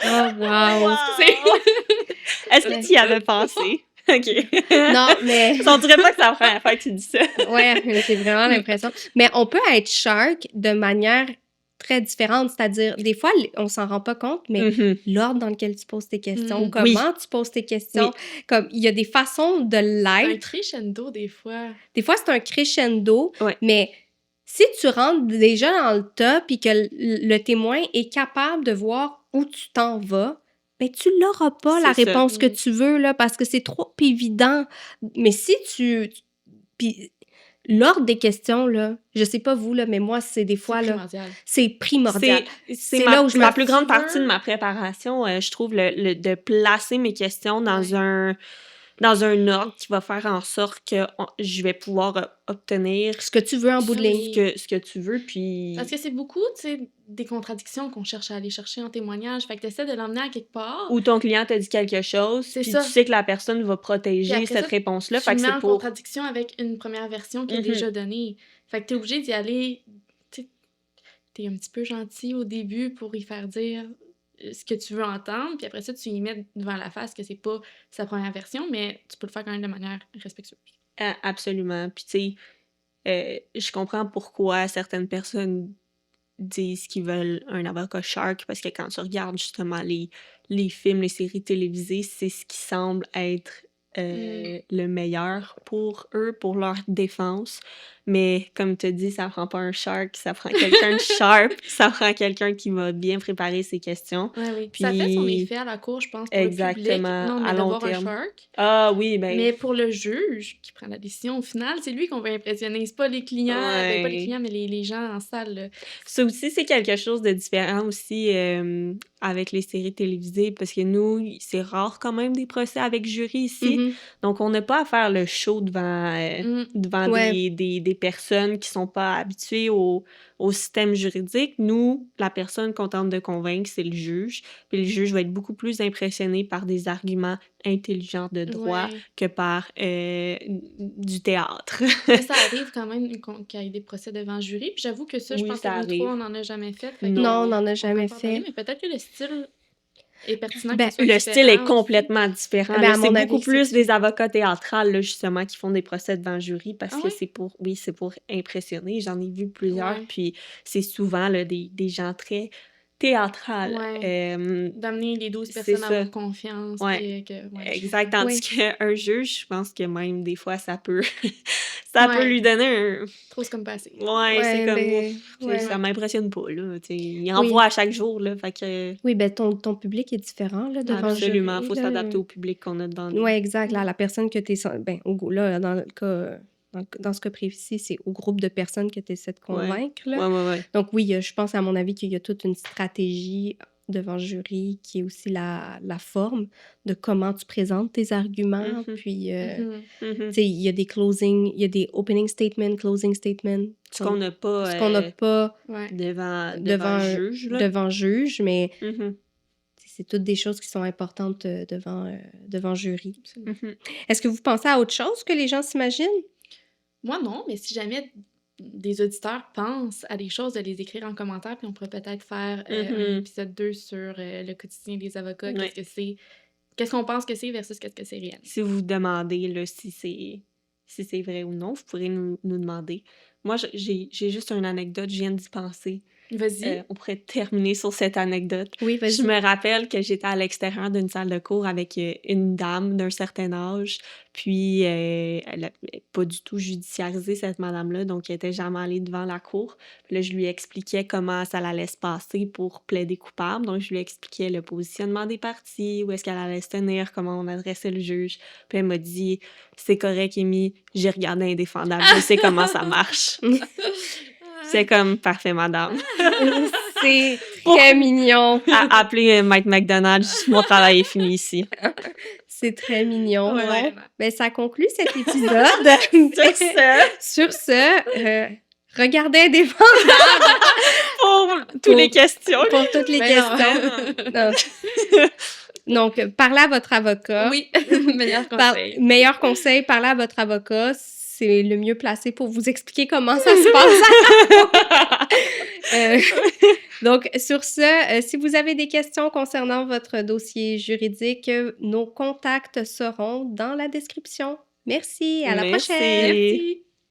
Oh, wow! Est-ce que tu y avais pensé? OK. Non, mais... On dirait pas que c'est la première fois que tu dis ça. Ouais, j'ai vraiment l'impression. Mais on peut être shark de manière très différente, c'est-à-dire, des fois, on s'en rend pas compte, mais Mhm. l'ordre dans lequel tu poses tes questions, Mm. comment tu poses tes questions, comme il y a des façons de Un l'être. crescendo, des fois. Des fois, c'est un crescendo, Ouais. mais si tu rentres déjà dans le top et que le témoin est capable de voir où tu t'en vas, ben tu l'auras pas, la C'est ça. réponse que tu veux, là, parce que c'est trop évident. Mais si puis l'ordre des questions, là, je sais pas vous, là, mais moi, c'est des fois, C'est là, primordial. c'est primordial. C'est C'est là où je la me plus grande tu partie de veux- ma préparation, je trouve, de placer mes questions dans Ouais. dans un ordre qui va faire en sorte que je vais pouvoir obtenir Ce que tu veux en bout de Oui. ligne. ce que tu veux, puis... Parce que c'est beaucoup, tu sais, des contradictions qu'on cherche à aller chercher en témoignage. Fait que t'essaies de l'emmener à quelque part. Ou ton client t'a dit quelque chose, C'est puis ça. tu sais que la personne va Puis protéger après cette ça, réponse-là, tu fait le que mets c'est en pour... contradiction avec une première version qui est Mhm. déjà donnée. Fait que t'es obligé d'y aller, tu sais, t'es un petit peu gentil au début pour y faire dire ce que tu veux entendre, puis après ça, tu y mets devant la face que c'est pas sa première version, mais tu peux le faire quand même de manière respectueuse. Absolument. Puis tu sais, je comprends pourquoi certaines personnes disent qu'ils veulent un avocat shark, parce que quand tu regardes justement les films, les séries télévisées, c'est ce qui semble être le meilleur pour eux, pour leur défense. Mais comme tu dis, ça prend pas un shark, ça prend quelqu'un de sharp, ça prend quelqu'un qui va bien préparer ses questions. Ouais, oui. Ça fait son Puis- effet à la cour, je pense, pour le public, Exactement, non, à mais long d'avoir un terme. shark. Ah oui, ben... Mais pour le juge qui prend la décision, au final, c'est lui qu'on veut impressionner. C'est pas les clients, ben, pas les Ouais. clients, mais les gens en salle. Là. Ça aussi, c'est quelque chose de différent aussi avec les séries télévisées, parce que nous, c'est rare quand même des procès avec jury ici. Mhm. Donc, on n'a pas à faire le show devant Ouais. des personnes qui sont pas habituées au système juridique. Nous, la personne qu'on tente de convaincre, c'est le juge. Puis le juge va être beaucoup plus impressionné par des arguments intelligents de droit Ouais. que par du théâtre. Mais ça arrive quand même qu'il y ait des procès devant jury. Puis j'avoue que ça, je Oui, pense ça que nous arrive. trois, on n'en a jamais fait. Fait que Non, on n'en a on jamais peut en parler, fait. mais peut-être que le style est pertinent. Ben, qu'il soit Le différent style est aussi. complètement différent. Ben, là. à C'est mon beaucoup avis, plus c'est- des avocats théâtrales, là, justement, qui font des procès devant jury parce Ah que oui? c'est pour impressionner. J'en ai vu plusieurs, Ouais. puis c'est souvent là, des gens très théâtrale. Ouais. D'amener les 12 c'est personnes à ça. avoir confiance. Ouais. Puis ouais. Exact. Tandis Oui. qu'un juge, je pense que même des fois, ça peut, ça peut Ouais. lui donner un... Trop, c'est comme pas assez. Ouais, c'est Ouais, comme... ben, ouais. Ça Ouais. m'impressionne pas, là. Tu sais, il en Oui. voit à chaque jour, là. Fait que... Oui, ben ton public est différent là, devant le Absolument. jury. Faut Là. s'adapter au public qu'on a devant nous. Oui, exact. Là, Mm. la personne que tu es... Ben, là, dans le cas... Dans ce cas précis, c'est au groupe de personnes que tu essaies de Ouais. convaincre. Là. Ouais. Donc oui, je pense à mon avis qu'il y a toute une stratégie devant le jury qui est aussi la forme de comment tu présentes tes arguments. Mhm. Puis, Mhm. Mhm. tu sais, il y a des closing, il y a des opening statements, closing statements. Ce qu'on n'a pas Ce qu'on n'a pas Ouais. devant devant le juge, là. devant juge, mais Mhm. c'est toutes des choses qui sont importantes devant jury. Absolument. Mhm. Est-ce que vous pensez à autre chose que les gens s'imaginent? Moi, non, mais si jamais des auditeurs pensent à des choses, de les écrire en commentaire, puis on pourrait peut-être faire un Mhm. épisode 2 sur le quotidien des avocats. Ouais. Qu'est-ce que c'est? Qu'est-ce qu'on pense que c'est versus qu'est-ce que c'est réel? Si vous vous demandez là, si c'est vrai ou non, vous pourrez nous demander. Moi, j'ai juste une anecdote, je viens d'y penser. Vas-y. On pourrait terminer sur cette anecdote. Oui, vas-y. Je me rappelle que j'étais à l'extérieur d'une salle de cours avec une dame d'un certain âge, puis elle n'a pas du tout judiciarisé cette madame-là, donc elle était jamais allée devant la cour. Puis là, je lui expliquais comment ça allait se passer pour plaider coupable. Donc, je lui expliquais le positionnement des parties, où est-ce qu'elle allait se tenir, comment on adressait le juge. Puis elle m'a dit « C'est correct, Amy, j'ai regardé Indéfendable, je sais comment ça marche. » C'est comme « Parfait, madame. » C'est très mignon. Appelez Mike McDonald, mon travail est fini ici. C'est très mignon. Ouais, Bon, vraiment. ben, ça conclut cet épisode. Sur ce, Sur ce, regardez Indéfendable pour toutes les questions. pour toutes les Ben non. questions. Non. Donc, parlez à votre avocat. Oui, meilleur Par- conseil. meilleur conseil, parlez à votre avocat. C'est le mieux placé pour vous expliquer comment ça se passe. Donc, sur ce, si vous avez des questions concernant votre dossier juridique, nos contacts seront dans la description. Merci, à la Merci. prochaine. Merci.